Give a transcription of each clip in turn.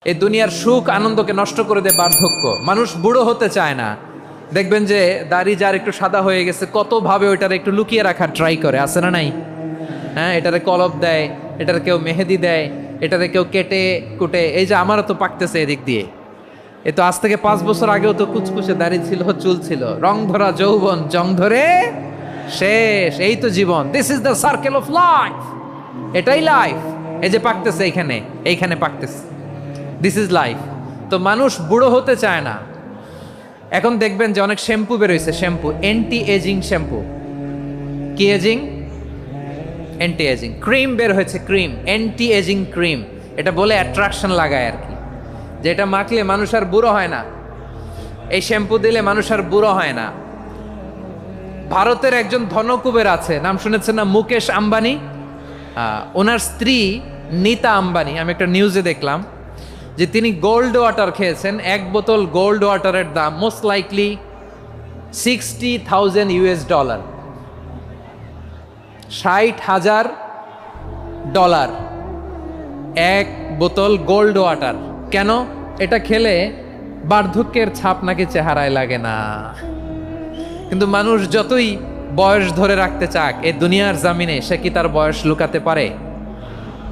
এই দুনিয়ার সুখ আনন্দকে নষ্ট করে দেয় বার্ধক্য। মানুষ বুড়ো হতে চায় না। দেখবেন যে দাড়ি যার একটু সাদা হয়ে গেছে কত ভাবে ওইটারে একটু লুকিয়ে রাখার ট্রাই করে, আছে না নাই? হ্যাঁ, এটারে কলপ দেয়, এটারে কেউ মেহেদি দেয়, এটারে কেউ কেটে কুটে। এই যে আমারও তো পাকতেছে এদিক দিয়ে, এ তো আজ থেকে 5 বছর আগেও তো কুচকুচে দাড়ি ছিল, চুল ছিল, রং ধরা যৌবন জং ধরে শেষ। এই তো জীবন, this is the circle of life. এটাই লাইফ। এই যে পাকতেছে এইখানে পাকতেছে, দিস ইজ লাইফ। তো মানুষ বুড়ো হতে চায় না। এখন দেখবেন যে অনেক শ্যাম্পু বেরোইছে, শ্যাম্পু অ্যান্টি এজিং শ্যাম্পু। কি এজিং? Anti ageing. ক্রিম বের হয়েছে, ক্রিম, অ্যান্টি এজিং ক্রিম। এটা বলে অ্যাট্রাকশন লাগায় আর কি, যেটা মাখলে মানুষ আর বুড়ো হয় না। এই শ্যাম্পু দিলে মানুষ আর বুড়ো হয় না। ভারতের একজন ধনকুবের আছে, নাম শুনেছেন না? মুকেশ আম্বানি। ওনার স্ত্রী নীতা আম্বানি, আমি একটা নিউজে দেখলাম যে তিনি গোল্ড ওয়াটার খেয়েছেন। 1 বোতল গোল্ড ওয়াটারের দাম মোস্ট লাইকলি $60,000, $60,000 1 বোতল গোল্ড ওয়াটার। কেন? এটা খেলে বার্ধক্যের ছাপ নাকি চেহারায় লাগে না। কিন্তু মানুষ যতই বয়স ধরে রাখতে চাক এই দুনিয়ার জামিনে, সে কি তার বয়স লুকাতে পারে?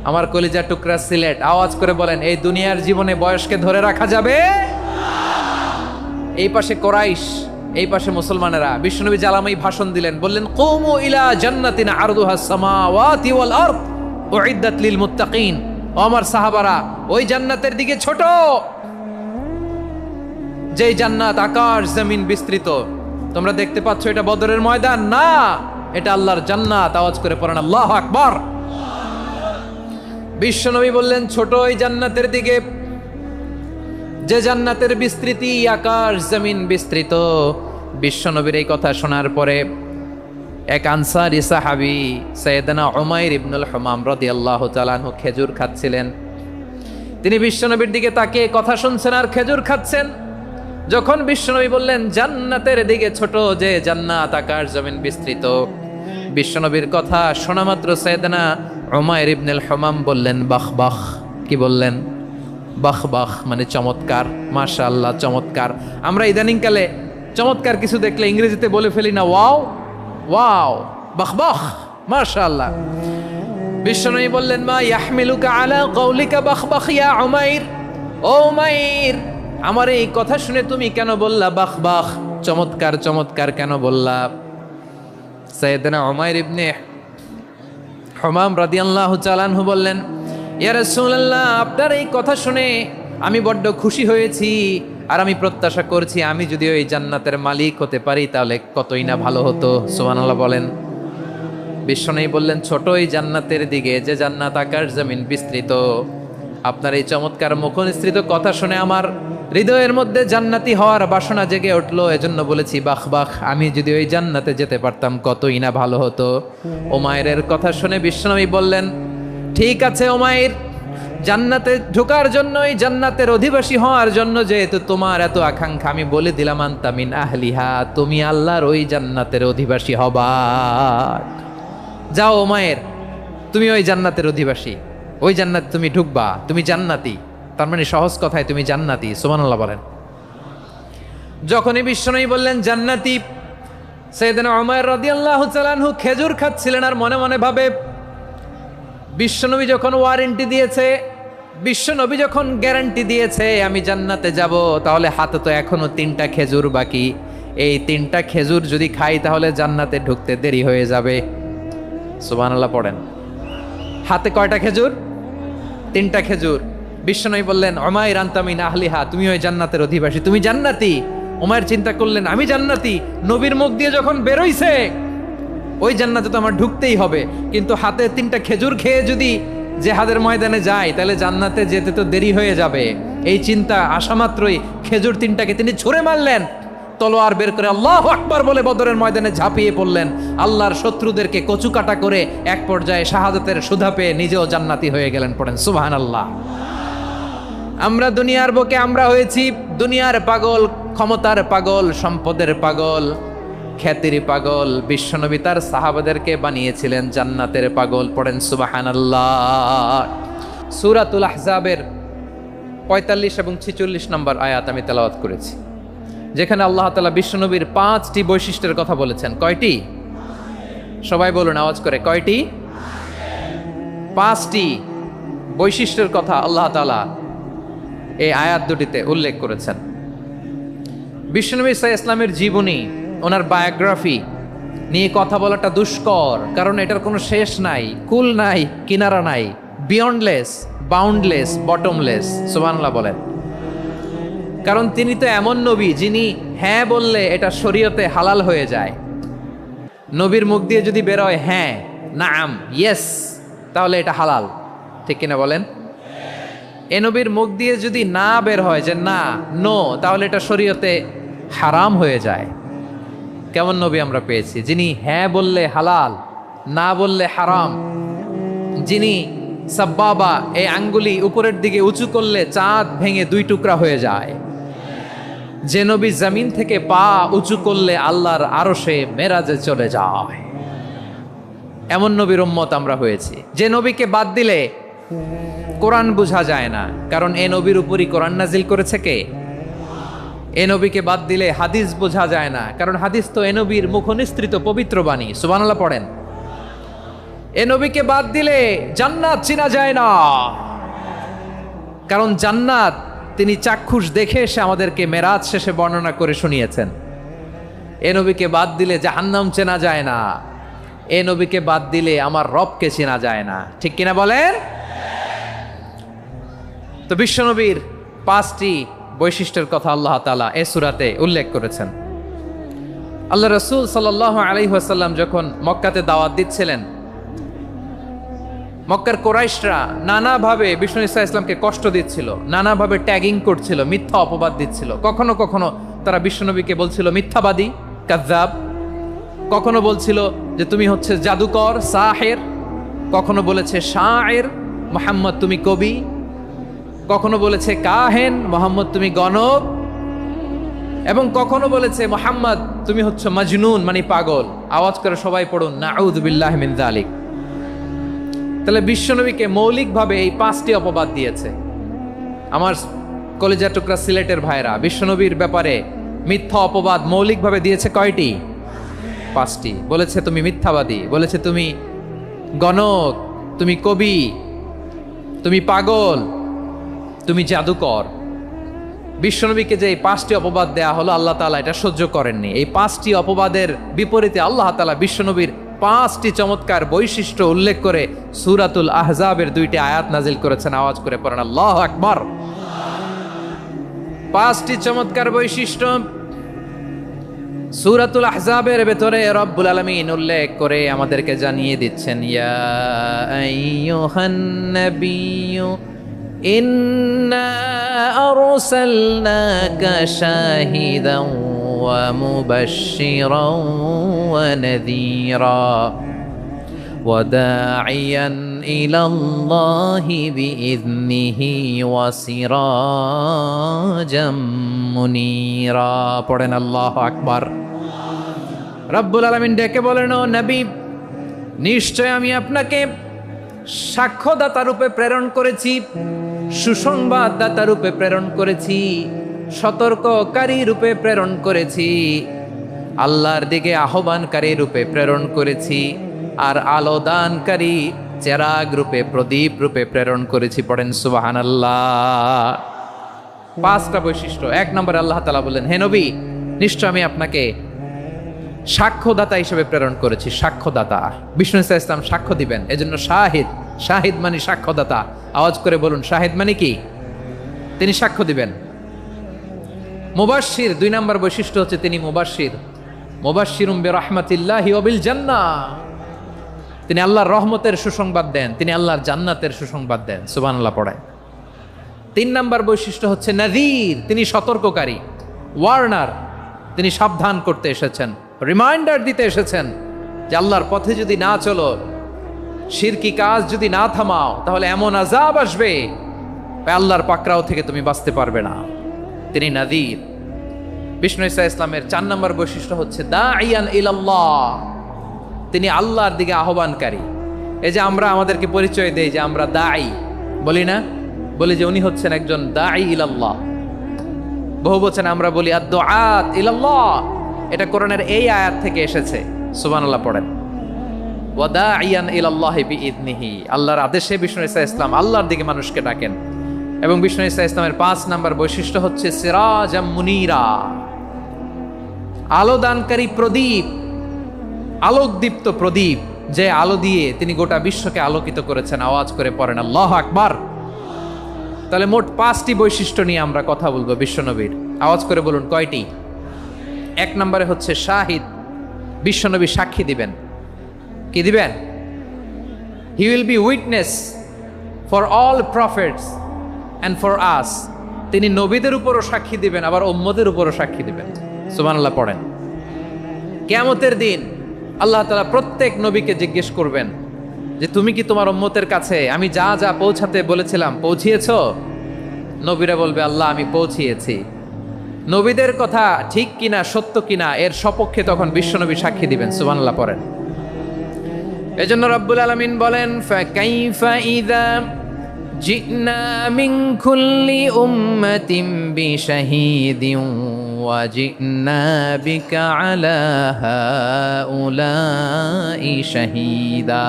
আমার কলিজা টুকরা সিলেট, আওয়াজ করে বলেন, এই দুনিয়ার জীবনে বয়সকে ধরে রাখা যাবে? এই পাশে কোরাইশ, এই পাশে মুসলমানেরা। বিশ্বনবী জালামাই ভাষণ দিলেন, বললেন, কুমু ইলা জান্নাতিন আরদুহাস সামাওয়াতি ওয়াল আরদ উইদ্দাত লিল মুত্তাকিন। ও আমার সাহাবারা, ওই জান্নাতের দিকে ছোট, যেই জান্নাত আকাশ জমিন বিস্তৃত। তোমরা দেখতে পাচ্ছ এটা বদরের ময়দান না, এটা আল্লাহর জান্নাত। আওয়াজ করে পড়েন আল্লাহু আকবার। বিশ্বনবী বললেন, ছোট ওই জান্নাতের দিকে, যে জান্নাতের বিস্তৃতি আকাশ জমিন বিস্তৃত। বিশ্বনবীর এই কথা শোনার পরে এক আনসারী সাহাবী সাইয়েদনা উমাইর ইবনুল হুমাম রাদিয়াল্লাহু তাআলা আনহু খেজুর খাচ্ছিলেন। তিনি বিশ্বনবীর দিকে তাকিয়ে কথা শুনছেন আর খেজুর খাচ্ছেন। যখন বিশ্বনবী বললেন জান্নাতের দিকে ছোট, যে জান্নাত আকাশ জমিন বিস্তৃত, বিশ্বনবীর কথা শোনা মাত্র সাইয়েদনা উমাইর ইবনুল হুমাম বললেন বাহ বাহ। কি বললেন? বাহ বাহ, মানে চমৎকার, মাশাআল্লাহ, চমৎকার। আমরা ইদানিংকালে চমৎকার কিছু দেখলে ইংরেজিতে বলে ফেলি না, ওয়াও ওয়াও, বাহ বাহ, মাশাআল্লাহ। বিশ্বনবী বললেন, মা ইয়াহমিলুকা আলা কওলিকা বাহ বাহ ইয়া উমাইর। ও উমাইর, আমার এই কথা শুনে তুমি কেন বললা বাহ বাহ, চমৎকার চমৎকার কেন বললা? সাইয়েদনা উমাইর ইবনে হুমাম রাদিয়াল্লাহু তাআলা আনহু বললেন, ইয়া রাসূলুল্লাহ, আপনার এই কথা শুনে আমি বড্ড খুশি হয়েছি, আর আমি প্রত্যাশা করছি আমি যদি ওই জান্নাতের মালিক হতে পারি তাহলে কতই না ভালো হতো। সুবহানাল্লাহ বলেন। বিশ্বনবী বললেন, ছোট ওই জান্নাতের দিকে, যে জান্নাত আকাশ জমিন বিস্তৃত। আপনার এই চমৎকার মুখনিসৃত কথা শুনে আমার হৃদয়ের মধ্যে জান্নাতি হওয়ার বাসনা জেগে উঠলো, এজন্য বলেছি বাহ বাহ, আমি যদি ওই জান্নাতে যেতে পারতাম কতই না ভালো হতো। উমাইরের কথা শুনে বিশ্বনবী বললেন, ঠিক আছে উমাইর, জান্নাতে ঢোকার জন্য, এই জান্নাতের অধিবাসী হওয়ার জন্য যেহেতু তোমার এত আকাঙ্ক্ষা, আমি বলে দিলাম আনতা মিন আহলিহা, তুমি আল্লাহর ওই জান্নাতের অধিবাসী হবা। যাও উমাইর, তুমি ওই জান্নাতের অধিবাসী, ওই জান্নাতে তুমি ঢুকবা, তুমি জান্নাতি। তার মানে সহজ কথায় তুমি জান্নাতি। সুবহানাল্লাহ বলেন। যখনই বিশ্বনবী বললেন জান্নাতি, সাইয়েদনা উমাইর রাদিয়াল্লাহু তাআলা আনহু খেজুর খাচ্ছিলেন আর মনে মনে ভাবে, বিশ্বনবী যখন ওয়ারেন্টি দিয়েছে, বিশ্বনবী যখন গ্যারান্টি দিয়েছে আমি জান্নাতে যাব, তাহলে হাতে তো এখনো 3টা খেজুর বাকি। এই 3টা খেজুর যদি খাই তাহলে জান্নাতে ঢুকতে দেরি হয়ে যাবে। সুবহানাল্লাহ পড়েন। হাতে কয়টা খেজুর? 3টা খেজুর। বিশ্বনবী বললেন, উমাইর আনতা মিন আহলিহা, তুমি ওই জান্নাতের অধিবাসী, তুমি জান্নাতি। উমাইর চিন্তা করলেন, আমি জান্নাতি, নবীর মুখ দিয়ে যখন বেরোইছে ওই জান্নাতে তো আমার ঢুকতেই হবে, কিন্তু হাতে 3টা খেজুর খেয়ে যদি জিহাদের ময়দানে যাই তাহলে জান্নাতে যেতে তো দেরি হয়ে যাবে। এই চিন্তা আসা মাত্রই খেজুর 3টাকে তিনি ছুঁড়ে মারলেন, তলোয়ার বের করে আল্লাহু আকবার বলে বদরের ময়দানে ঝাঁপিয়ে পড়লেন। আল্লাহর শত্রুদেরকে কচুকাটা করে এক পর্যায়ে শাহাদাতের সুধা পেয়ে নিজেও জান্নাতি হয়ে গেলেন। পড়েন সুবহানাল্লাহ। আমরা দুনিয়ার বুকে আমরা হয়েছি দুনিয়ার পাগল, ক্ষমতার পাগল, সম্পদের পাগল, খ্যাতির পাগল। বিশ্বনবী তার সাহাবাদেরকে বানিয়েছিলেন জান্নাতের পাগল। পড়েন সুবহানাল্লাহ। সূরাতুল আহজাবের 45 এবং 46 নম্বর আয়াত আমি তেলাওয়াত করেছি, যেখানে আল্লাহ তাআলা বিশ্বনবীর 5টি বৈশিষ্ট্যের কথা বলেছেন। কয়টি? সবাই বলুন আওয়াজ করে, কয়টি? 5টি বৈশিষ্ট্যের কথা আল্লাহ তাআলা এই আয়াত দুটিতে উল্লেখ করেছেন। বিশ্বনবী সাল্লাল্লাহু আলাইহি ওয়াসাল্লামের জীবনী, ওনার বায়োগ্রাফি নিয়ে কথা বলাটা দুষ্কর, কারণ এটার কোনো শেষ নাই, কুল নাই, কিনারা নাই, বিয়ন্ডলেস, বাউন্ডলেস, বটমলেস। সুবহানাল্লাহ বলেন। কারণ তিনি তো এমন নবী যিনি হ্যাঁ বললে এটা শরীয়তে হালাল হয়ে যায়। নবীর মুখ দিয়ে যদি বেরোয় হ্যাঁ, নাম, ইয়েস, তাহলে এটা হালাল, ঠিক কিনা বলেন? এ নবীর মুখ দিয়ে যদি না বের হয় যে না, নো, তাহলে এটা শরীয়তে হারাম হয়ে যায়। কেমন নবী আমরা পেয়েছি, যিনি হ্যাঁ বললে হালাল, না বললে হারাম, যিনি সাব্বাবা, এই আঙ্গুলি উপরের দিকে উঁচু করলে চাঁদ ভেঙে 2 টুকরা হয়ে যায়, যে নবী জমিন থেকে পা উঁচু করলে আল্লাহর আরশে মেরাজে চলে যায়, এমন নবীর উম্মত আমরা হয়েছি। যে নবীকে বাদ দিলে কোরআন বোঝা যায় না, কারণ এ নবীর উপরই কোরআন নাজিল করেছে কে? এ নবীকে বাদ দিলে হাদিস বোঝা যায় না, কারণ হাদিস তো এ নবীর মুখনিসৃত পবিত্র বাণী। সুবহানাল্লাহ পড়েন। এ নবীকে বাদ দিলে জান্নাত চিনা যায় না, কারণ জান্নাত তিনি চাক্ষুষ দেখে এসে আমাদেরকে মেরাজ শেষে বর্ণনা করে শুনিয়েছেন। এ নবীকে বাদ দিলে জাহান্নাম চেনা যায় না, এ নবীকে বাদ দিলে আমার রবকে চেনা যায় না, ঠিক কিনা বলেন? তো বিশ্বনবীর 5টি বৈশিষ্ট্যের কথা আল্লাহ তাআলা এই সূরাতে উল্লেখ করেছেন। আল্লাহ রাসূল সাল্লাল্লাহু আলাইহি ওয়াসাল্লাম যখন মক্কাতে দাওয়াত দিচ্ছিলেন, মক্কার কুরাইশরা নানাভাবে বিষ্ণু ঈসা ইসলামকে কষ্ট দিচ্ছিল, নানাভাবে ট্যাগিং করছিল, মিথ্যা অপবাদ দিচ্ছিল। কখনো কখনো তারা বিশ্বনবীকে বলছিল মিথ্যাবাদী, কাযযাব। কখনো বলছিল যে তুমি হচ্ছে জাদুকর, সাহের। কখনো বলেছে শায়ের, মুহাম্মদ তুমি কবি। কখনো বলেছে কাহেন, মুহাম্মদ তুমি গণক। এবং কখনো বলেছে মুহাম্মদ তুমি হচ্ছে মাজনুন, মানে পাগল। আওয়াজ করে সবাই পড়ুন নাউযু বিল্লাহি মিন যালিক। তাহলে বিশ্বনবীকে মৌলিকভাবে এই 5টি অপবাদ দিয়েছে। আমার কলেজা টুকরা সিলেটের ভাইরা, বিশ্বনবীর ব্যাপারে মিথ্যা অপবাদ মৌলিকভাবে দিয়েছে কয়টি? 5টি। বলেছে তুমি মিথ্যাবাদী, বলেছে তুমি গণক, তুমি কবি, তুমি পাগল, তুমি জাদুকর। বিশ্বনবীকে যে এই 5টি অপবাদ দেয়া হলো, আল্লাহ তাআলা এটা সহ্য করেননি। এই 5টি অপবাদের বিপরীতে আল্লাহ তাআলা বিশ্বনবীর 5টি চমৎকার বৈশিষ্ট্য উল্লেখ করে সূরাতুল আহজাবের 2টি আয়াত নাজিল করেছেন। আওয়াজ করে পড়েন আল্লাহু আকবার। 5টি চমৎকার বৈশিষ্ট্য সূরাতুল আহজাবের ভেতরে রব্বুল আলামিন উল্লেখ করে আমাদেরকে জানিয়ে দিচ্ছেন, ইয়া আইয়ুহান নাবিয়্যু ইন্না আরসালনাকা শাহিদান ওয়া মুবাশশিরান ওয়া নাযীরা ওয়া দাঈয়ান ইলাল্লাহি বিইذনিহি ওয়া সিরাজাম মুনীরা। পড়েন আল্লাহু আকবার। রব্বুল আলামিন ডেকে বলেন, ও নবী, নিশ্চয় আমি আপনাকে সাক্ষ্যদাতা রূপে প্রেরণ করেছি, সুসংবাদদাতা রূপে প্রেরণ করেছি, সতর্ককারী রূপে প্রেরণ করেছি, আল্লাহর দিকে আহ্বানকারী রূপে প্রেরণ করেছি, আর আলো দানকারী চেরাগ রূপে, প্রদীপ রূপে প্রেরণ করেছি। পড়েন সুবহানাল্লাহ। 5টা বৈশিষ্ট্য। 1 নম্বরে আল্লাহ তাআলা বলেন, হে নবী, নিশ্চয় আমি আপনাকে সাক্ষ্যদাতা হিসেবে প্রেরণ করেছি। সাক্ষ্যদাতা, বিষ্ণু ঈসা ইসলাম সাক্ষ্য দিবেন, এজন্য শাহিদ। শাহিদ মানে সাক্ষ্যদাতা। আওয়াজ করে বলুন, শাহিদ মানে কি? তিনি সাক্ষ্য দিবেন। মুবাশশির, 2 নম্বর বৈশিষ্ট্য হচ্ছে তিনি মুবাশশির। মুবাশশিরুম বিরাহমাতিল্লাহি ওয়া বিল জান্নাহ। তিনি আল্লাহর রহমতের সুসংবাদ দেন, তিনি আল্লাহর জান্নাতের সুসংবাদ দেন। সুবহানাল্লাহ পড়েন। 3 নম্বর বৈশিষ্ট্য হচ্ছে নাযীর, তিনি সতর্ককারী, ওয়ার্নার। তিনি সাবধান করতে এসেছেন, রিমাইন্ডার দিতে এসেছেন যে আল্লাহর পথে যদি না চলো, শিরকি কাজ যদি না থামাও, তাহলে এমন আযাব আসবে আল্লাহর পাকড়াও থেকে তুমি বাঁচতে পারবে না। তিনি নাযীর। বিষ্ণু ঈসা ইসলামের 4 নম্বর বৈশিষ্ট্য হচ্ছে দাঈয়ান ইলাল্লাহ, তিনি আল্লাহর দিকে আহ্বানকারী। এই যে আমরা আমাদেরকে পরিচয় দেই যে আমরা দাঈ, বলি না বলি যে উনি হচ্ছেন একজন দাঈ ইলাল্লাহ। বহু বচনে আমরা বলি আদ-দুআত ইলাল্লাহ। এটা কোরআনের এই আয়াত থেকে এসেছে। সুবহানাল্লাহ পড়েন। ওয়া দাঈয়ান ইলাল্লাহি বিইذনিহি। আল্লাহর আদেশে বিষ্ণু ঈসা ইসলাম আল্লাহর দিকে মানুষকে ডাকেন। এবং বিষ্ণু ঈসা ইসলামের 5 নাম্বার বৈশিষ্ট্য হচ্ছে সিরাজাম মুনীরা, আলো দানকারী প্রদীপ, আলোকদীপ্ত প্রদীপ, যে আলো দিয়ে তিনি গোটা বিশ্বকে আলোকিত করেছেন। আওয়াজ করে পড়েন আল্লাহু আকবার। তাহলে মোট 5টি বৈশিষ্ট্য নিয়ে আমরা কথা বলবো বিশ্বনবীর। আওয়াজ করে বলুন কয়টি? 1 নম্বরে হচ্ছে শাহিদ, বিশ্বনবী সাক্ষী দিবেন। কি দিবেন? He will be witness for all prophets and for us. তিনি নবীদের উপরও সাক্ষী দিবেন, আবার উম্মতের উপরও সাক্ষী দিবেন। সুবহানাল্লাহ পড়েন। কিয়ামতের দিন আল্লাহ তাআলা প্রত্যেক নবীকে জিজ্ঞেস করবেন যে তুমি কি তোমার উম্মতের কাছে আমি যা যা পৌঁছাতে বলেছিলাম পৌঁছিয়েছো? নবীরা বলবে আল্লাহ আমি পৌঁছিয়েছি। নবীদের কথা ঠিক কিনা, সত্য কিনা, এর সপক্ষে তখন বিশ্বনবী সাক্ষী দিবেন। সুবহানাল্লাহ পড়েন। এজন্য রব্বুল আলামিন বলেন ফাকাইফা ইযা জিনা মিন কুল্লি উম্মাতিন বিশাহীদিন ওয়া জিনা বিকা আলা হাউলাই শাহীদা।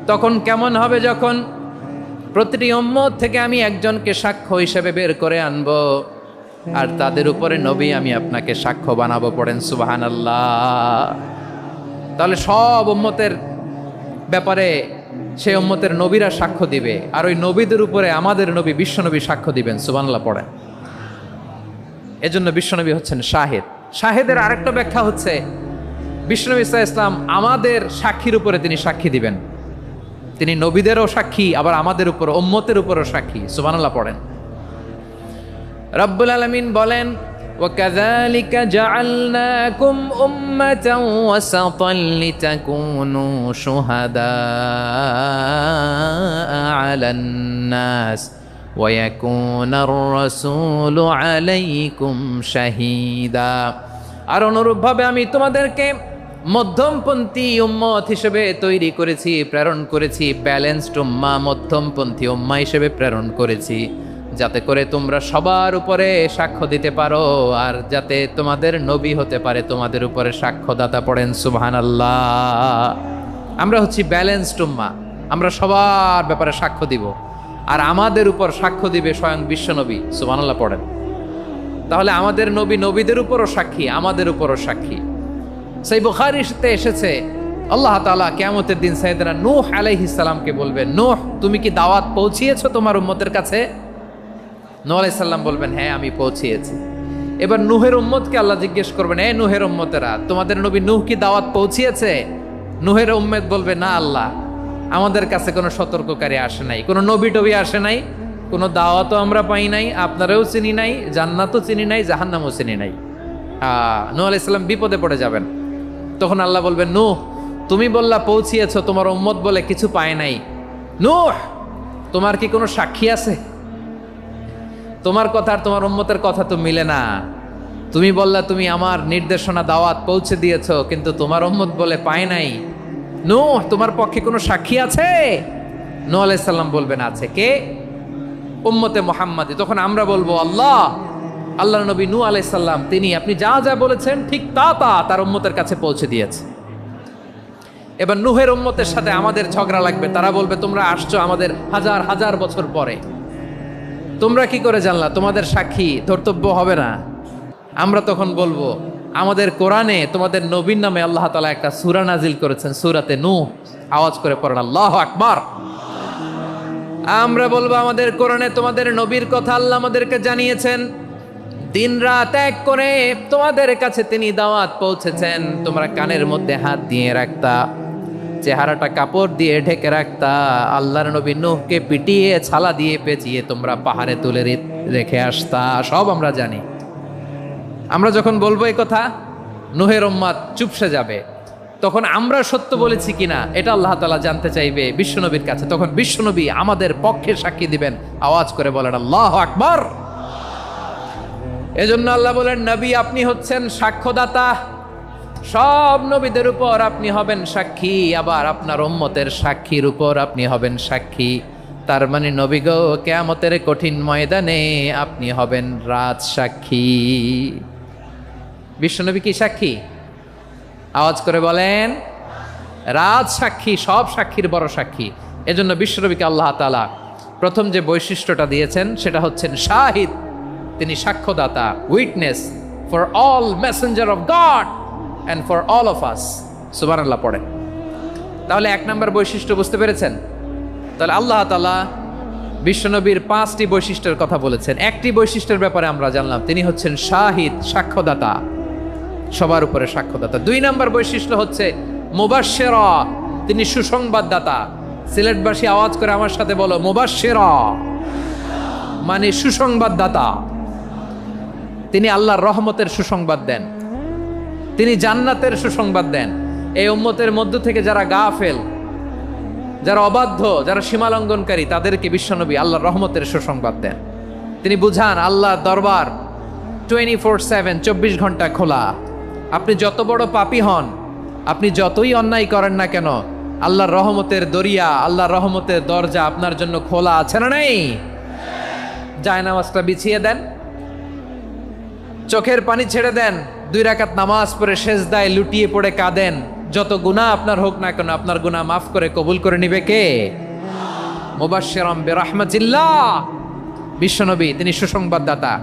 তখন কেমন হবে যখন প্রতিটি উম্মত থেকে আমি একজনকে সাক্ষ্য হিসেবে বের করে আনবো, আর তাদের উপরে নবী আমি আপনাকে সাক্ষ্য বানাবো। পড়েন সুবহানাল্লাহ। তাহলে সব উম্মতের ব্যাপারে সেই উম্মতের নবীরা সাক্ষ্য দিবে, আর ওই নবীদের উপরে আমাদের নবী বিশ্বনবী সাক্ষ্য দিবেন। সুবহানাল্লাহ পড়েন। এজন্য বিশ্বনবী হচ্ছেন শাহেদ। শাহেদের আরেকটা ব্যাখ্যা হচ্ছে বিশ্বনবী সাল্লাল্লাহু আলাইহি ওয়াসাল্লাম আমাদের সাক্ষীর উপরে তিনি সাক্ষী দিবেন। তিনি নবীদেরও সাক্ষী, আবার আমাদের উপর উম্মতের উপরও সাক্ষী। সুবহানাল্লাহ পড়েন। রব্বুল আলামিন বলেন وَكَذَلِكَ جَعَلْنَاكُمْ أُمَّةً وَسَطًا لِتَكُونُوا شُهَدَاءَ عَلَى النَّاسِ وَيَكُونَ الرَّسُولُ عَلَيْكُمْ شَهِيدًا। আর অনুরূপভাবে আমি তোমাদেরকে মধ্যমপন্থী উম্মত হিসেবে তৈরি করেছি, প্রেরণ করেছি। ব্যালেন্সড উম্মাহ, মধ্যমপন্থী উম্মাহ হিসেবে প্রেরণ করেছি, যাতে করে তোমরা সবার উপরে সাক্ষ্য দিতে পারো, আর যাতে তোমাদের নবী হতে পারে তোমাদের উপরে সাক্ষ্যদাতা। পড়েন সুবহানাল্লাহ। আমরা হচ্ছি ব্যালেন্সড উম্মাহ, আমরা সবার ব্যাপারে সাক্ষ্য দিব, আর আমাদের উপর সাক্ষ্য দিবে স্বয়ং বিশ্বনবী। সুবহানাল্লাহ পড়েন। তাহলে আমাদের নবী নবীদের উপরও সাক্ষী, আমাদের উপরও সাক্ষী। সেই বুখারীতে এসেছে আল্লাহ তাআলা কিয়ামতের দিন সাইয়েদনা নূহ আলাইহিস সালামকে বলবেন, নূহ তুমি কি দাওয়াত পৌঁছিয়েছো তোমার উম্মতের কাছে? নূহ আলাইহিস সালাম বলবেন হ্যাঁ আমি পৌঁছিয়েছি। এবার নূহের উম্মতকে আল্লাহ জিজ্ঞেস করবেন, এ নূহের উম্মতেরা তোমাদের নবী নূহ কি দাওয়াত পৌঁছিয়েছে? নূহের উম্মত বলবে না আল্লাহ, আমাদের কাছে কোনো সতর্ককারী আসে নাই, কোনো নবী টবি আসে নাই, কোনো দাওয়াতও আমরা পাই নাই, আপনারাও চিনি নাই, জান্নাতও চিনি নাই, জাহান্নামও চিনি নাই। নূহ আলাইহিস সালাম বিপদে পড়ে যাবেন। তখন আল্লাহ বলবেন নূহ তুমি বললা পৌঁছিয়েছো, তোমার উম্মত বলে কিছু পায় নাই। নূহ তোমার কি কোনো সাক্ষী আছে? তোমার কথা আর তোমার উম্মতের কথা তো মিলে না। তুমি বললা তুমি আমার নির্দেশনা দাওয়াত পৌঁছে দিয়েছো, কিন্তু তোমার উম্মত বলে পায় নাই। নূহ তোমার পক্ষে কোনো সাক্ষী আছে? নূহ আলাইহিস সালাম বলবেন আছে। কে? উম্মতে মুহাম্মাদি। তখন আমরা বলবো আল্লাহ, আল্লাহর নবী নূহ আলাইহিস সালাম তিনি আপনি যা যা বলেছেন ঠিক তা তা তার উম্মতের কাছে পৌঁছে দিয়েছে। এবার নূহের উম্মতের সাথে আমাদের ঝগড়া লাগবে। তারা বলবে তোমরা আসছো আমাদের হাজার হাজার বছর পরে, তোমরা কি করে জানলা? তোমাদের সাক্ষী ধর্তব্য হবে না? আমরা তখন বলবো আমাদের কোরআনে তোমাদের নবীর নামে আল্লাহ তাআলা একটা সূরা নাজিল করেছেন, সূরাতে নূহ। আওয়াজ করে পড়েন আল্লাহু আকবার। আমরা বলবো আমাদের কোরআনে তোমাদের নবীর কথা আল্লাহ আমাদেরকে জানিয়েছেন, দিন রাত এক করে তোমাদের কাছে তিনি দাওয়াত পৌঁছেছেন। তোমরা কানের মধ্যে হাত দিয়ে রাখতা, চেহারাটা কাপড় দিয়ে ঢেকে রাখতা, আল্লাহর নবী নূহকে পিটিয়ে ছালা দিয়ে পেঁচিয়ে তোমরা পাহাড়ে তুলে রেখে আসতা। সব আমরা জানি। আমরা যখন বলবো এই কথা, নূহের উম্মত চুপসে যাবে। তখন আমরা সত্য বলেছি কিনা এটা আল্লাহ তাআলা জানতে চাইবে বিশ্বনবীর কাছে। তখন বিশ্বনবী আমাদের পক্ষে সাক্ষী দিবেন। আওয়াজ করে বলেন আল্লাহু আকবার। এজন্য আল্লাহ বলেন নবী আপনি হচ্ছেন সাক্ষ্যদাতা, সব নবীদের উপর আপনি হবেন সাক্ষী, আবার আপনার উম্মতের সাক্ষীর উপর আপনি হবেন সাক্ষী। তার মানে নবী গো, কিয়ামতের কঠিন ময়দানে আপনি হবেন রাজ সাক্ষী। বিশ্বনবী কি সাক্ষী? আওয়াজ করে বলেন, রাজ সাক্ষী, সব সাক্ষীর বড় সাক্ষী। এজন্য বিশ্বনবীকে আল্লাহ তাআলা প্রথম যে বৈশিষ্ট্যটা দিয়েছেন সেটা হচ্ছেন শাহিদ। তিনি সাক্ষ্যদাতা, witness for all messenger of God and for all of us. সুবহানাল্লাহ পড়েন। তাহলে এক নম্বর বৈশিষ্ট্য বুঝতে পেরেছেন? তাহলে আল্লাহ তাআলা বিশ্বনবীর 5টি বৈশিষ্ট্যের কথা বলেছেন। একটি বৈশিষ্ট্যের ব্যাপারে আমরা জানলাম, তিনি হচ্ছেন শাহিদ, সাক্ষ্যদাতা, সবার উপরে সাক্ষ্যদাতা। 2 নম্বর বৈশিষ্ট্য হচ্ছে মুবাশশিরা, তিনি সুসংবাদদাতা। সিলেটবাসী আওয়াজ করে আমার সাথে বলো, মুবাশশিরা মানে সুসংবাদদাতা। তিনি আল্লাহর রহমতের সুসংবাদ দেন, তিনি জান্নাতের সুসংবাদ দেন। এই উম্মতের মধ্য থেকে যারা গাফেল, যারা অবাধ্য, যারা সীমালঙ্ঘনকারী, তাদেরকে বিশ্বনবী আল্লাহর রহমতের সুসংবাদ দেন। তিনি বুঝান আল্লাহর দরবার 24/7, 24 ঘন্টা খোলা। আপনি যত বড় পাপী হন, আপনি যতই অন্যায় করেন না কেন, আল্লাহর রহমতের দরিয়া, আল্লাহর রহমতের দরজা আপনার জন্য খোলা আছে না নেই? জায়নামাজটা বিছিয়ে দেন, চোখের পানি ছেড়ে দেন, 2 রাকাত নামাজ পড়ে সেজদায় লুটিয়ে পড়ে কাঁদেন। যত গুনাহ আপনার হোক না কেন, আপনার গুনাহ মাফ করে কবুল করে নিবে কে? মুবাশশিরাম বিরাহমাতিল্লাহ। বিশ্বনবী তিনি সুসংবাদদাতা,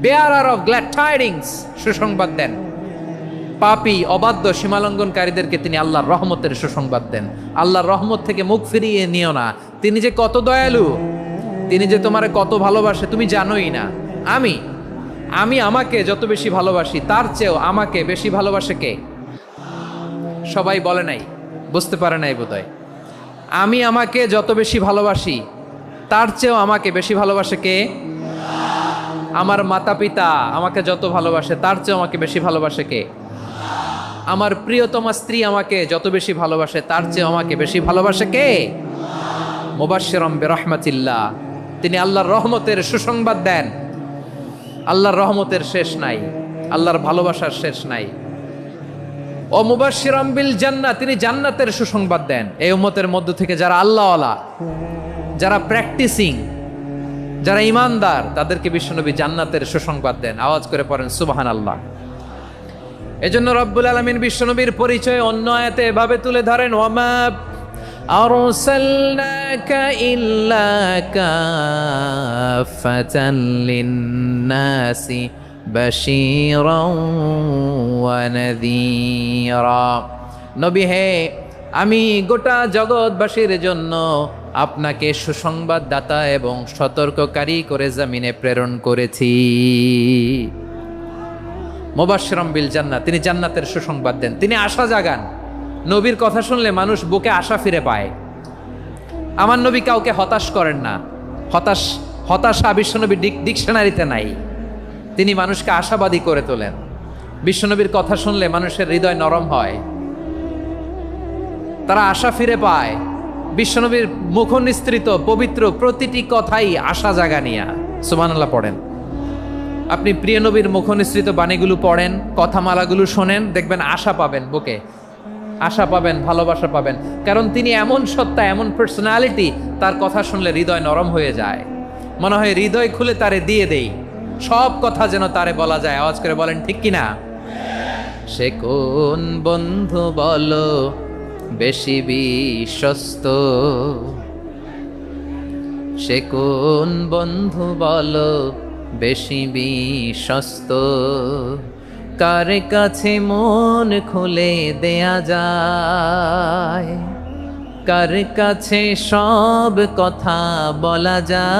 বেয়ারার অফ গ্ল্যাড টাইডিংস, সুসংবাদ দেন। পাপী, অবাধ্য, সীমালঙ্ঘনকারীদেরকে তিনি আল্লাহর রহমতের সুসংবাদ দেন। আল্লাহর রহমত থেকে মুখ ফিরিয়ে নিও না। তিনি যে কত দয়ালু, তিনি যে তোমারে কত ভালোবাসে তুমি জানোই না। আমি আমাকে যত বেশি ভালোবাসি, তার চেয়েও আমাকে বেশি ভালোবাসে কে? সবাই বলে নাই, বুঝতে পারে নাই বোধহয়। আমি আমাকে যত বেশি ভালোবাসি, তার চেয়েও আমাকে বেশি ভালোবাসে কে? আমার মাতা পিতা আমাকে যত ভালোবাসে, তার চেয়েও আমাকে বেশি ভালোবাসে কে? আমার প্রিয়তমা স্ত্রী আমাকে যত বেশি ভালোবাসে, তার চেয়েও আমাকে বেশি ভালোবাসে কে? মুবাশশিরাম বিরাহমাতিল্লাহ, তিনি আল্লাহর রহমতের সুসংবাদ দেন। আল্লাহর রহমতের শেষ নাই, আল্লাহর ভালোবাসার শেষ নাই। ও মুবাশশিরাম বিল জান্নাহ, তিনি জান্নাতের সুসংবাদ দেন। এই উম্মতের মধ্য থেকে যারা আল্লাহওয়ালা, যারা প্র্যাকটিসিং, যারা ইমানদার, তাদেরকে বিশ্বনবী জান্নাতের সুসংবাদ দেন। আওয়াজ করে পড়েন সুবহানাল্লাহ। এজন্য রব্বুল আলামিন বিশ্বনবীর পরিচয় অন্য আয়াতে এভাবে তুলে ধরেন, ওয়ামা আরসালনাকা ইল্লা কাফাতান লিন্নাসি বাশীরাও ওয়া নাযীরা। নবী হে, আমি গোটা জগৎবাসীর জন্য আপনাকে সুসংবাদদাতা এবং সতর্ককারী করে জমিনে প্রেরণ করেছি। মুবাশশিরাম বিল জান্নাহ, তিনি জান্নাতের সুসংবাদ দেন, তিনি আশা জাগান। নবীর কথা শুনলে মানুষ বুকে আশা ফিরে পায়। আমার নবী কাউকে হতাশ করেন না। হতাশা বিশ্বনবীর ডিকশনারিতে নাই। তিনি মানুষকে আশাবাদী করে তোলেন। বিশ্বনবীর কথা শুনলে মানুষের হৃদয় নরম হয়, তারা আশা ফিরে পায়। বিশ্বনবীর মুখ নিঃসৃত পবিত্র প্রতিটি কথাই আশা জাগানিয়া। সুবহানাল্লাহ পড়েন। আপনি প্রিয় নবীর মুখ নিঃসৃত বাণীগুলো পড়েন, কথামালাগুলো শোনেন, দেখবেন আশা পাবেন, বুকে আশা পাবেন, ভালোবাসা পাবেন। কারণ তিনি এমন সত্তা, এমন পার্সোনালিটি, তার কথা শুনলে হৃদয় নরম হয়ে যায়। মনে হয় হৃদয় খুলে তারে দিয়ে দেই, সব কথা যেন তারে বলা যায়। আওয়াজ করে বলেন ঠিক কিনা? সে কোন বন্ধু বলো বেশি বিশ্বস্ত, সে কোন বন্ধু বলো বেশি বিশ্বস্ত, কার কাছে মন খুলে দেয়া যায়, কার কাছে সব কথা বলা যায়,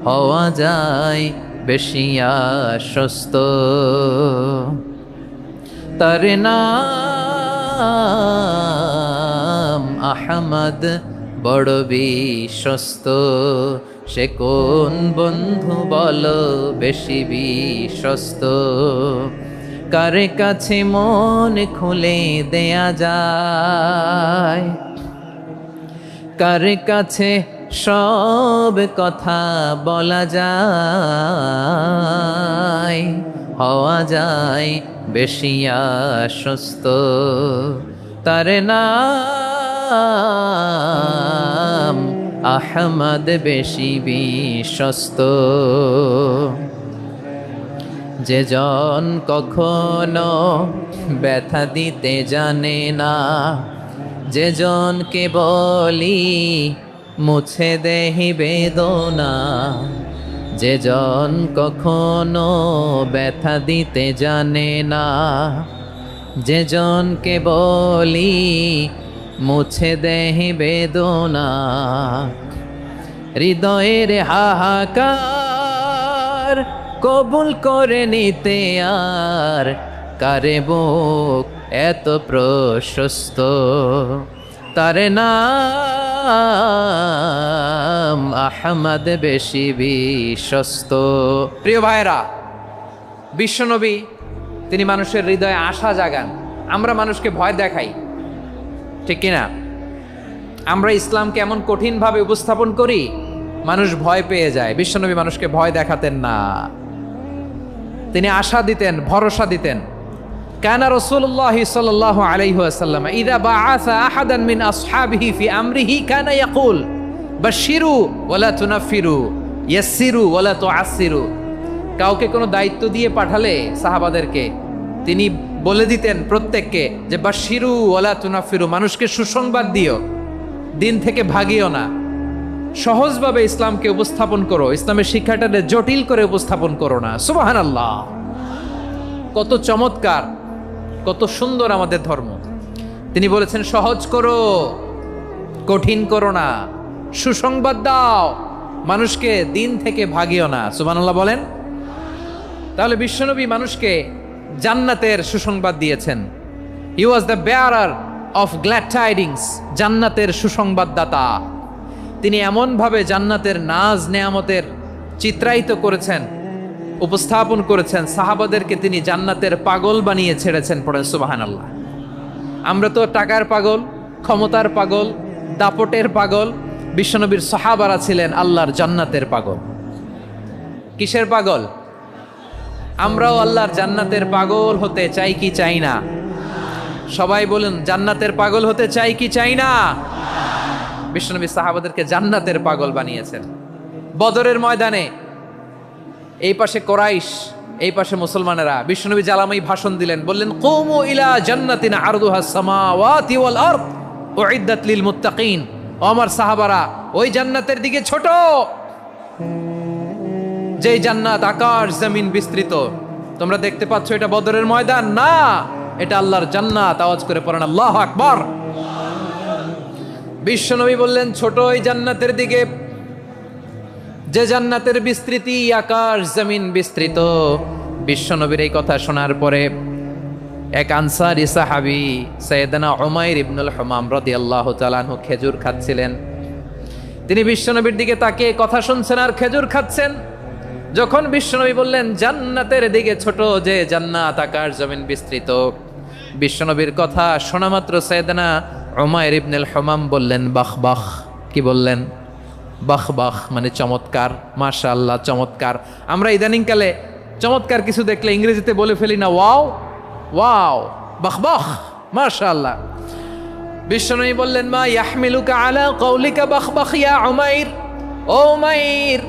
হওয়া যায় বেশি আশ্বস্ত। তার নাম আহমদ, বড় বিশ্বস্ত। সে কোন বন্ধু বলো বেশি বিশ্বস্ত, কার কাছে মন খুলে দেয়া যায়, কার কাছে সব কথা বলা যায়, হওয়া যায় বেশি আশ্বস্ত। তার নাম আহমদ বেশি বিশ্বস্ত। যে জন কখনো ব্যথা দিতে জানে না, যে জনকে বলি মুছে দেহি বেদনা, যে জন কখনো ব্যথা দিতে জানে না, যে জনকে বলি মুছে দেহি বেদনা, হৃদয়ের হাহাকার কবুল করে নিতে আর কারে বুক এত প্রশস্ত, তার নাম আহমদ বেশি বিশ্বস্ত। প্রিয় ভাইরা, বিশ্বনবী তিনি মানুষের হৃদয়ে আশা জাগান। আমরা মানুষকে ভয় দেখাই, ঠিক কিনা? আমরা ইসলামকে এমন কঠিনভাবে উপস্থাপন করি, মানুষ ভয় পেয়ে যায়। বিশ্বনবী মানুষকে ভয় দেখাতেন না, তিনি আশা দিতেন, ভরসা দিতেন। কানা রাসূলুল্লাহ সাল্লাল্লাহু আলাইহি ওয়াসাল্লাম ইযা বাআসা আহাদান মিন আসহাবিহি ফি আমরিহি কানা ইয়াকুল বাশশিরু ওয়ালা তুনাফিরু ইয়াসসিরু ওয়ালা তুআসসিরু। কাউকে কোনো দায়িত্ব দিয়ে পাঠালে সাহাবাদেরকে তিনি বলে দিতেন প্রত্যেককে যে বাশশিরু ওয়ালা তুনাফিরু, মানুষকে সুসংবাদ দিও, দিন থেকে ভাগিও না, সহজভাবে ইসলামকে উপস্থাপন করো, ইসলামের শিক্ষাটাকে জটিল করে উপস্থাপন করো না। সুবহানাল্লাহ, কত চমৎকার, কত সুন্দর আমাদের ধর্ম। তিনি বলেছেন সহজ করো, কঠিন করো না, সুসংবাদ দাও, মানুষকে দিন থেকে ভাগিও না। সুবহানাল্লাহ বলেন। তাহলে বিশ্বনবী মানুষকে জান্নাতের সুসংবাদ দিয়েছেন। He was the bearer of glad tidings, জান্নাতের সুসংবাদদাতা। তিনি এমনভাবে জান্নাতের নাজ নেয়ামতের চিত্রায়িত করেছেন, উপস্থাপন করেছেন, সাহাবাদেরকে তিনি জান্নাতের পাগল বানিয়ে ছেড়েছেন। পড়েন সুবহানাল্লাহ। আমরা তো টাকার পাগল, ক্ষমতার পাগল, দাপটের পাগল। বিশ্বনবীর সাহাবারা ছিলেন আল্লাহর জান্নাতের পাগল। কিসের পাগল? আমরাও আল্লাহর জান্নাতের পাগল হতে চাই কি চাই না? সবাই বলুন, জান্নাতের পাগল হতে চাই কি চাই না? বিশ্বনবী সাহাবাদেরকে জান্নাতের পাগল বানিয়েছেন। বদরের ময়দানে এই পাশে কোরাইশ, এই পাশে মুসলমানেরা। বিশ্বনবী জ্বালাময়ী ভাষণ দিলেন, বললেন কুমু ইলা জান্নাতিন আরদুহাস সামাওয়াতি ওয়াল আরদ উইদ্দাত লিল মুত্তাকিন। ও আমার সাহাবারা, ওই জান্নাতের দিকে ছোট, যেই জান্নাত আকাশ জমিন বিস্তৃত। তোমরা দেখতে পাচ্ছ এটা বদরের ময়দান না, এটা আল্লাহর জান্নাত। আওয়াজ করে পড়েন আল্লাহু আকবার। বিশ্বনবী বললেন ছোট ওই জান্নাতের দিকে, যে জান্নাতের বিস্তৃতি আকাশ জমিন বিস্তৃত। বিশ্বনবীর এই কথা শোনার পরে এক আনসারী সাহাবী সাইয়েদনা উমাইর ইবনুল হুমাম রাদিয়াল্লাহু তাআলা আনহু খেজুর খাচ্ছিলেন। তিনি বিশ্বনবীর দিকে তাকিয়ে কথা শুনছেন আর খেজুর খাচ্ছেন। যখন বিশ্বনবী বললেন জান্নাতের দিকে ছোট, যে জান্নাত আকাশ জমিন বিস্তৃত, বিশ্বনবীর কথা শোনা মাত্র সাইয়েদনা উমাইর ইবনুল হুমাম বললেন বাহ বাহ। কি বললেন? বাহ বাহ মানে চমৎকার, মাশাআল্লাহ চমৎকার। আমরা ইদানিংকালে চমৎকার কিছু দেখলে ইংরেজিতে বলে ফেলি না ওয়াও ওয়াও, বাহ বাহ, মাশাআল্লাহ। বিশ্বনবী বললেন মা ইয়াহমিলুকা আলা কওলিকা বাহ বাহ ইয়া উমাইর। ও উমাইর,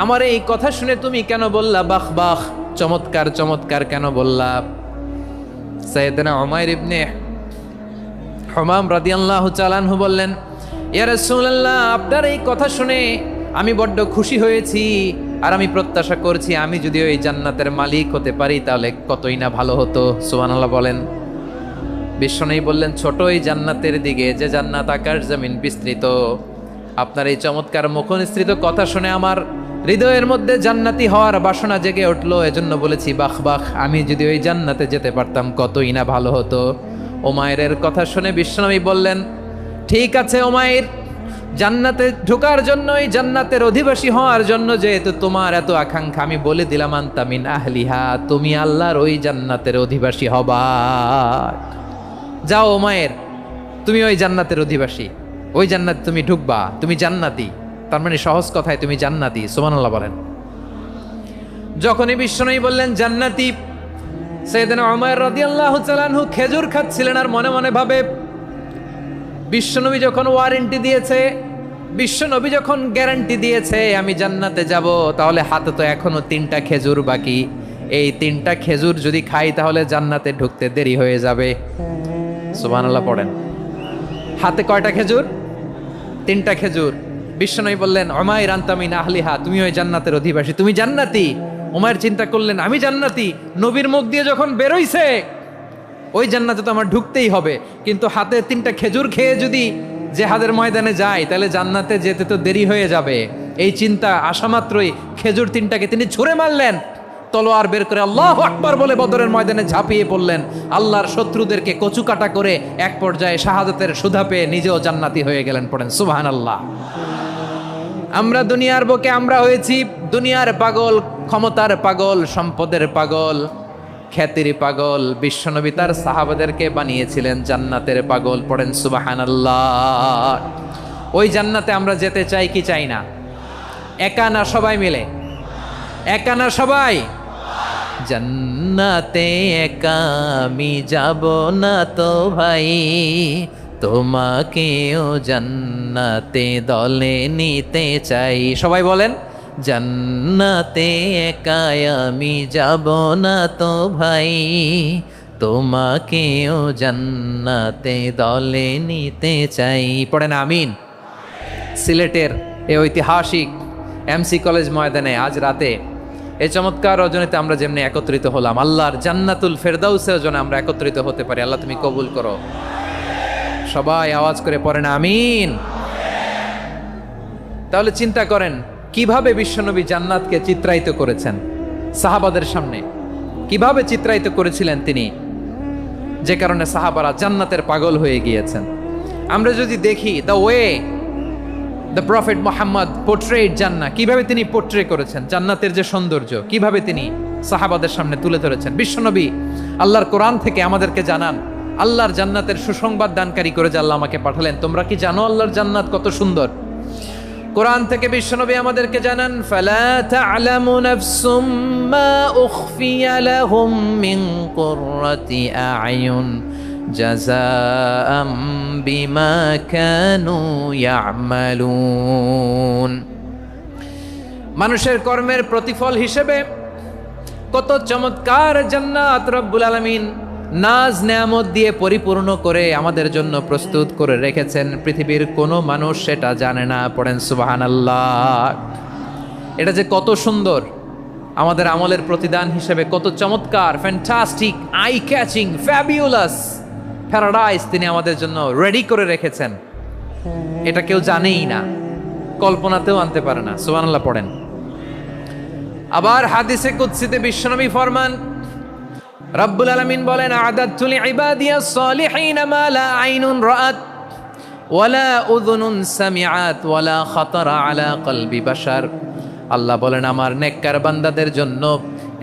আমার এই কথা শুনে তুমি কেন বললা বাহ বাহ, চমৎকার চমৎকার কেন বললা? সাইয়েদনা উমাইর ইবনে হুমাম রাদিয়াল্লাহু তাআলা আনহু বললেন ইয়া রাসূলুল্লাহ, আপনার এই কথা শুনে আমি বড্ড খুশি হয়েছি, আর আমি প্রত্যাশা করছি আমি যদি ওই জান্নাতের মালিক হতে পারি তাহলে কতই না ভালো হতো। সুবহানাল্লাহ বলেন। বিশ্বনবী বললেন ছোট এই জান্নাতের দিকে, যে জান্নাত আকাশ জমিন বিস্তৃত। আপনার এই চমৎকার মুখনিসৃত কথা শুনে আমার হৃদয়ের মধ্যে জান্নাতি হওয়ার বাসনা জেগে উঠলো, এজন্য বলেছি বাহ বাহ, আমি যদি ওই জান্নাতে যেতে পারতাম কতই না ভালো হতো। উমাইরের কথা শুনে বিশ্বনবী বললেন ঠিক আছে উমাইর, জান্নাতে ঢোকার জন্য, এই জান্নাতের অধিবাসী হওয়ার জন্য যেহেতু তোমার এত আকাঙ্ক্ষা, আমি বলে দিলাম আনতা মিন আহলিহা, তুমি আল্লাহর ওই জান্নাতের অধিবাসী হবা। যাও উমাইর, তুমি ওই জান্নাতের অধিবাসী, ওই জান্নাতে তুমি ঢুকবা, তুমি জান্নাতি। তার মানে সহজ কথায় তুমি জান্নাতি। সুবহানাল্লাহ বলেন। যখনই বিশ্বনবী বললেন জান্নাতি, সাইয়েদনা উমাইর রাদিয়াল্লাহু তাআলা আনহু খেজুর খাচ্ছিলেন আর মনে মনে ভাবে বিশ্বনবী যখন ওয়ারেন্টি দিয়েছে, বিশ্বনবী যখন গ্যারান্টি দিয়েছে আমি জান্নাতে যাব, তাহলে হাতে তো এখনো 3টা খেজুর বাকি। এই 3টা খেজুর যদি খাই তাহলে জান্নাতে ঢুকতে দেরি হয়ে যাবে। সুবহানাল্লাহ পড়েন। হাতে কয়টা খেজুর? 3টা খেজুর। বিশ্বনবী বললেন, উমাইর আনতা মিন আহলিহা, তুমি ওই জান্নাতের অধিবাসী, তুমি জান্নাতি। উমাইর চিন্তা করলেন, আমি জান্নাতি, নবীর মুখ দিয়ে যখন বেরোইছে ওই জান্নাতে তো আমার ঢুকতেই হবে, কিন্তু হাতে 3টা খেজুর খেয়ে যদি জেহাদের ময়দানে যাই তাহলে জান্নাতে যেতে তো দেরি হয়ে যাবে। এই চিন্তা আসা মাত্রই খেজুর 3টাকে তিনি ছুঁড়ে মারলেন, তলোয়ার বের করে আল্লাহু আকবার বলে বদরের ময়দানে ঝাঁপিয়ে পড়লেন। আল্লাহর শত্রুদেরকে কচুকাটা করে এক পর্যায়ে শাহাদাতের সুধা পেয়ে নিজেও জান্নাতি হয়ে গেলেন। পড়েন সুবহানাল্লাহ। আমরা দুনিয়ার বুকে আমরা হয়েছি দুনিয়ার পাগল, ক্ষমতার পাগল, সম্পদের পাগল, খ্যাতির পাগল। বিশ্বনবী তার সাহাবাদেরকে বানিয়েছিলেন জান্নাতের পাগল। পড়েন সুবহানাল্লাহ। ওই জান্নাতে আমরা যেতে চাই কি চাই না? একা না সবাই মিলে? একা না সবাই? জান্নাতে একা আমি যাব না তো ভাই, তোমাকেও জান্নাতে দলে নিতে চাই। সবাই বলেন, জান্নাতে একা আমি যাব না তো ভাই, তোমাকেও জান্নাতে দলে নিতে চাই। পড়েন আমিন। সিলেটের এই ঐতিহাসিক এমসি কলেজ ময়দানে আজ রাতে এই চমৎকার রজনীতে আমরা যেমনি একত্রিত হলাম, আল্লাহর জান্নাতুল ফেরদাউসের জন্য আমরা একত্রিত হতে পারি। আল্লাহ তুমি কবুল করো। সবাই আওয়াজ করে পড়েন আমিন। তাহলে চিন্তা করেন কিভাবে বিশ্বনবী জান্নাতকে চিত্রায়িত করেছেন সাহাবাদের সামনে, কিভাবে চিত্রায়িত করেছিলেন তিনি, যে কারণে সাহাবারা জান্নাতের পাগল হয়ে গিয়েছেন। আমরা যদি দেখি the way the prophet Muhammad portrait জান্নাত, কিভাবে তিনি পোর্ট্রে করেছেন জান্নাতের যে সৌন্দর্য, কিভাবে তিনি সাহাবাদের সামনে তুলে ধরেছেন। বিশ্বনবী আল্লাহর কোরআন থেকে আমাদেরকে জানান, আল্লাহর জান্নাতের সুসংবাদ দানকারী করে যে আল্লাহ আমাকে পাঠালেন। তোমরা কি জানো আল্লাহর জান্নাত কত সুন্দর? কোরআন থেকে বিশ্বনবী আমাদেরকে জানান, ফালা তা'লামু নাফসুম মা উখফিয়া লাহুম মিন কুররাতি আ'য়ুন জাযাআম বিমা কানু ইয়া'মালুন। মানুষের কর্মের প্রতিফল হিসেবে কত চমৎকার জান্নাত রব্বুল আলামিন নাজ নেয়ামত দিয়ে পরিপূর্ণ করে আমাদের জন্য প্রস্তুত করে রেখেছেন। পৃথিবীর কোনো মানুষ সেটা জানে না। পড়েন সুবহানাল্লাহ। এটা যে কত সুন্দর, আমাদের আমলের প্রতিদান হিসেবে কত চমৎকার, fantastic, eye catching, fabulous paradise তিনি আমাদের জন্য রেডি করে রেখেছেন। এটা কেউ জানেই না, কল্পনাতেও আনতে পারে না। সুবহানাল্লাহ পড়েন। আবার হাদিসে কুদসিতে বিশ্বনবী ফরমান, রব্বুল আলামিন বলেন, আ'দাদতু লিইবাদিয়াস সালিহিন মা লা আইনুন রাআত ওয়ালা উযুনুন সামিআত ওয়ালা খাতারা আলা কলবি বাশার। আল্লাহ বলেন, আমার নেককার বান্দাদের জন্য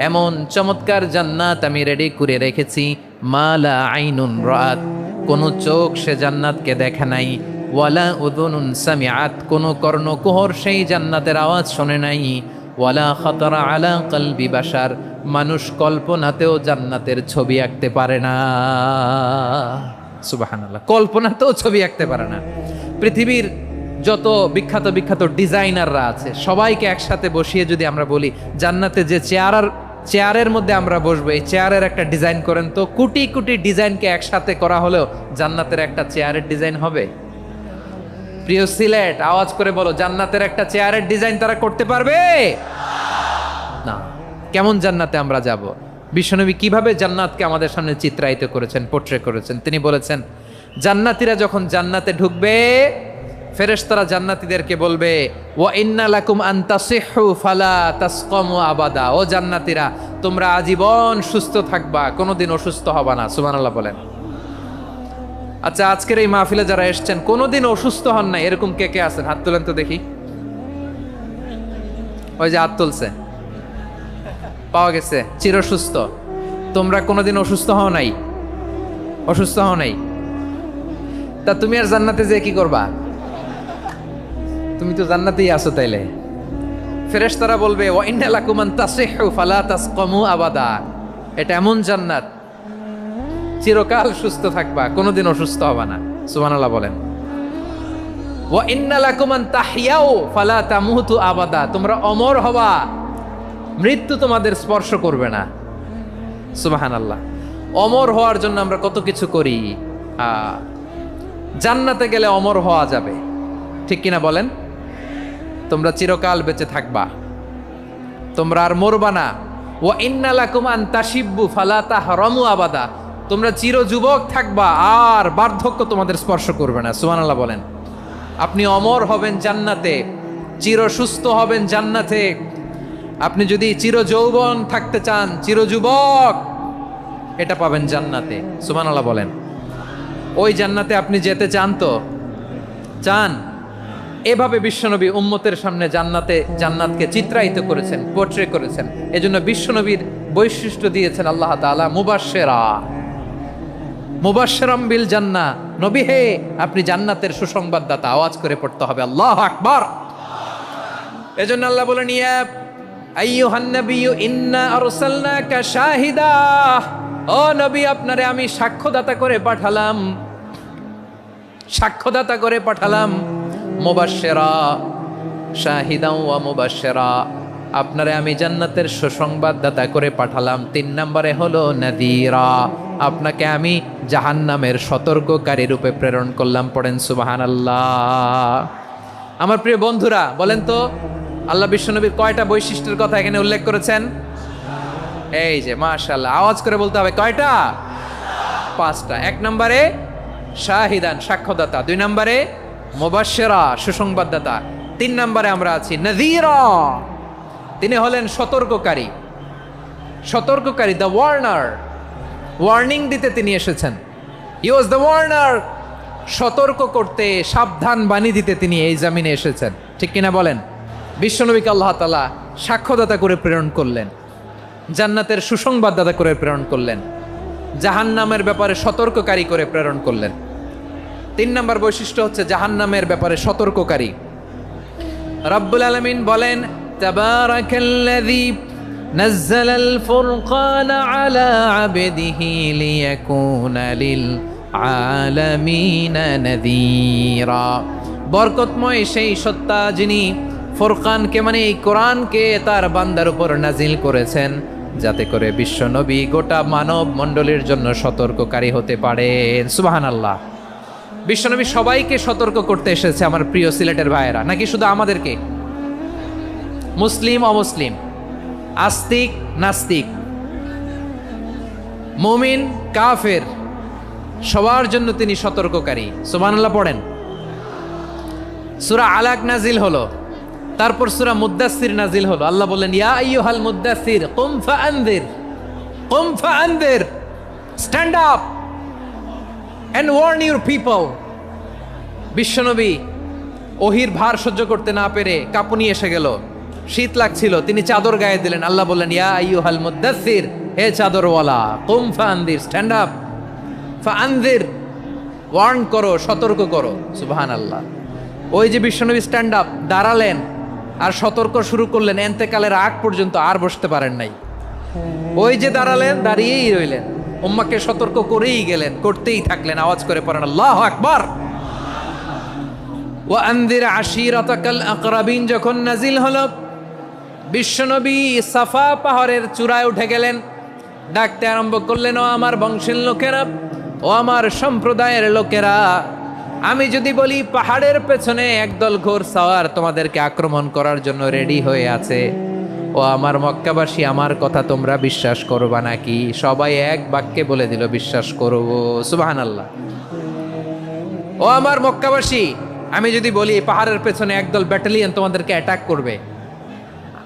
এমন চমৎকার জান্নাত আমি রেডি করে রেখেছি, মা লা আইনুন রাআত, কোন চোখ সে জান্নাতকে দেখে নাই, ওয়ালা উযুনুন সামিআত, কোন কর্ণকুহর সেই জান্নাতের আওয়াজ শোনে নাই, ওয়ালা খাতারা আলা কলবি বাশার, মানুষ কল্পনাতেও জান্নাতের ছবি আঁকতে পারে না। সুবহানাল্লাহ, কল্পনাতেও ছবি আঁকতে পারে না। পৃথিবীর যত বিখ্যাত বিখ্যাত ডিজাইনাররা আছে সবাইকে একসাথে বসিয়ে যদি আমরা বলি জান্নাতে যে চেয়ারের মধ্যে আমরা বসবো, এই চেয়ারের একটা ডিজাইন করেন তো, কোটি কোটি ডিজাইনকে একসাথে করা হলেও জান্নাতের একটা চেয়ারের ডিজাইন হবে? প্রিয় সিলেট, আওয়াজ করে বলো, জান্নাতের একটা চেয়ারের ডিজাইন তারা করতে পারবে না। কেমন জান্নাতে আমরা যাব? বিশ্বনবী কিভাবে জান্নাতকে আমাদের সামনে চিত্রায়িত করেছেন, পোর্ট্রে করেছেন। তিনি বলেছেন, জান্নাতীরা যখন জান্নাতে ঢুকবে, ফেরেশতারা জান্নাতীদেরকে বলবে, ওয়া ইন্না লাকুম আন তাসিহু ফালা তাসকামু আবাদা। ও জান্নাতীরা, তোমরা আজীবন সুস্থ থাকবা, কোনোদিন অসুস্থ হবা না। সুবহানাল্লাহ বলেন। আচ্ছা, আজকের এই মাহফিলে যারা এসেছেন কোনোদিন অসুস্থ হন না, এরকম কে কে আছেন? হাত তোলেন তো দেখি। ওই যে হাত তুলছে, পাওয়া গেছে, চিরসুস্থ। তোমরা কোনোদিন অসুস্থ হও নাই? অসুস্থ হও নাই? তা তুমি আর জান্নাতে যে কি করবা? তুমি তো জান্নাতেই আছো তাইলে। ফেরেশতারা বলবে, ওয়া ইন্না লাকুম আন তাসিহু ফালা তাসকামু আবাদা। এটা এমন জান্নাত, চিরকাল সুস্থ থাকবা, কোনোদিন অসুস্থ হবা না। সুবহানাল্লাহ বলেন। ওয়া ইন্না লাকুম আন তাহইয়াও ফালা তামুতু আবাদা, তোমরা অমর হবা, মৃত্যু তোমাদের স্পর্শ করবে না। সুবহানাল্লাহ। অমর হওয়ার জন্য আমরা কত কিছু করি। জান্নাতে গেলে অমর হওয়া যাবে, ঠিক কিনা বলেন? তোমরা চিরকাল বেঁচে থাকবা, তোমরা আর মরবা না। ওয়া ইন্না লাকুম আন তাশিব্বু ফালা তাহরামু আবাদা, তোমরা চির যুবক থাকবা, আর বার্ধক্য তোমাদের স্পর্শ করবে না। সুবহানাল্লাহ বলেন। আপনি অমর হবেন জান্নাতে, চির সুস্থ হবেন জান্নাতে। আপনি যদি চির যৌবন থাকতে চান, চির যুবক, এটা পাবেন জান্নাতে। সুবহানাল্লাহ বলেন। ওই জান্নাতে আপনি যেতে চান তো? চান? এভাবে বিশ্বনবী উম্মতের সামনে জান্নাতকে চিত্রায়িত করেছেন, পোর্ট্রে করেছেন। এজন্য বিশ্বনবীর বৈশিষ্ট্য দিয়েছেন আল্লাহ তাআলা মুবাশশিরাম বিল জান্নাহ। নবী হে, আপনি জান্নাতের সুসংবাদদাতা। আওয়াজ করে পড়তে হবে আল্লাহু আকবার। এজন্য আল্লাহ বলেন, ইয়া আইয়ুহান নাবিয়্যু ইন্না আরসালনাকা শাহিদা, ও নবী, আপনারে আমি সাক্ষ্যদাতা করে পাঠালাম, সাক্ষ্যদাতা করে পাঠালাম। মুবাশশিরা, শাহিদাও ওয়া মুবাশশিরা, আপনারে আমি জান্নাতের সুসংবাদদাতা করে পাঠালাম। 3 নম্বরে হলো নাযীরা, আপনাকে আমি জাহান্নামের সতর্ককারী রূপে প্রেরণ করলাম। পড়েন সুবহানাল্লাহ। আমার প্রিয় বন্ধুরা, বলেন তো আল্লাহ বিশ্বনবীর কয়টা বৈশিষ্ট্যের কথা এখানে উল্লেখ করেছেন? এই যে মাশাআল্লাহ, আওয়াজ করে বলতে হবে, কয়টা? 5টা। 1 নম্বরে শাহিদান, সাক্ষ্যদাতা। 2 নম্বরে মুবাশশিরা, সুসংবাদদাতা। 3 নম্বরে আমরা আছি নাযীরা, তিনি হলেন সতর্ককারী। সতর্ককারী, দ্য ওয়ার্নার, ওয়ার্নিং দিতে তিনি এসেছেন। হি ওয়াজ দ্য ওয়ার্নার, সতর্ক করতে, সাবধান বাণী দিতে তিনি এই জামিনে এসেছেন, ঠিক কিনা বলেন? বিশ্বনবীকে আল্লাহ তাআলা সাক্ষ্যদাতা করে প্রেরণ করলেন, জান্নাতের সুসংবাদদাতা করে প্রেরণ করলেন, জাহান্নামের ব্যাপারে সতর্ককারী করে প্রেরণ করলেন। 3 নম্বর বৈশিষ্ট্য হচ্ছে জাহান্নামের ব্যাপারে সতর্ককারী। রব্বুল আলামিন বলেন, তাবারাকাল্লাযী নাযালাল ফুরকানা আলা আবদিহি লিয়াকুনা লিল আলামিনা নাযীরা, বরকতময় সেই সত্তা যিনি ফুরকানকে, মানে এই কোরআনকে তার বান্দার উপর নাজিল করেছেন, যাতে করে বিশ্বনবী গোটা মানব মণ্ডলীর জন্য সতর্ককারী হতে পারেন। সুবহানাল্লাহ। বিশ্বনবী সবাইকে সতর্ক করতে এসেছে, আমার প্রিয় সিলেটের ভাইয়েরা, নাকি শুধু আমাদেরকে? মুসলিম অমুসলিম, আস্তিক নাস্তিক, মুমিন কাফের, সবার জন্য তিনি সতর্ককারী। সুবহানাল্লাহ পড়েন। সূরা আলাক নাজিল হলো, তারপর সূরা মুদ্দাসসির নাজিল হলো। আল্লাহ বলেন, ইয়া আইয়ুহাল মুদ্দাসসির কুম ফাআনযির, কুম ফাআনযির, stand up and warn your people. বিশ্বনবী ওহির ভার সহ্য করতে না পেরে কাঁপুনি এসে গেল, শীত লাগছিল, তিনি চাদর গায়ে দিলেন। আল্লাহ বললেন, ইয়া আইয়ুহাল মুদ্দাসসির, হে চাদরওয়ালা, কুম ফাআনযির, স্ট্যান্ড আপ, ফাআনযির, ওয়ার্ন করো, সতর্ক করো। সুবহানাল্লাহ। ওই যে বিশ্বনবী স্ট্যান্ড আপ, দাঁড়ালেন আর সতর্ক শুরু করলেন, এন্তেকালের আগ পর্যন্ত আর বসতে পারেন নাই। ওই যে দাঁড়ালেন, দাঁড়িয়েই রইলেন, উম্মাকে সতর্ক করেই গেলেন, করতেই থাকলেন। আওয়াজ করে পড়েন আল্লাহু আকবার। ওয়া আনযির আশীরাতাকাল আকরাবিন যখন নাজিল হলো, বিশ্বনবী সাফা পাহাড়ের চূড়ায় উঠে গেলেন, ডাকতে আরম্ভ করলেন, ও আমার বংশের লোকেরা, ও আমার সম্প্রদায়ের লোকেরা, আমি যদি বলি পাহাড়ের পেছনে একদল ঘোড়সাওয়ার তোমাদেরকে আক্রমণ করার জন্য রেডি হয়ে আছে, ও আমার মক্কাবাসী, আমার কথা তোমরা বিশ্বাস করবা নাকি? সবাই এক বাক্যে বলে দিল, বিশ্বাস করব। সুবহানাল্লাহ। ও আমার মক্কাবাসী, আমি যদি বলি পাহাড়ের পেছনে একদল ব্যাটালিয়ন তোমাদেরকে অ্যাটাক করবে,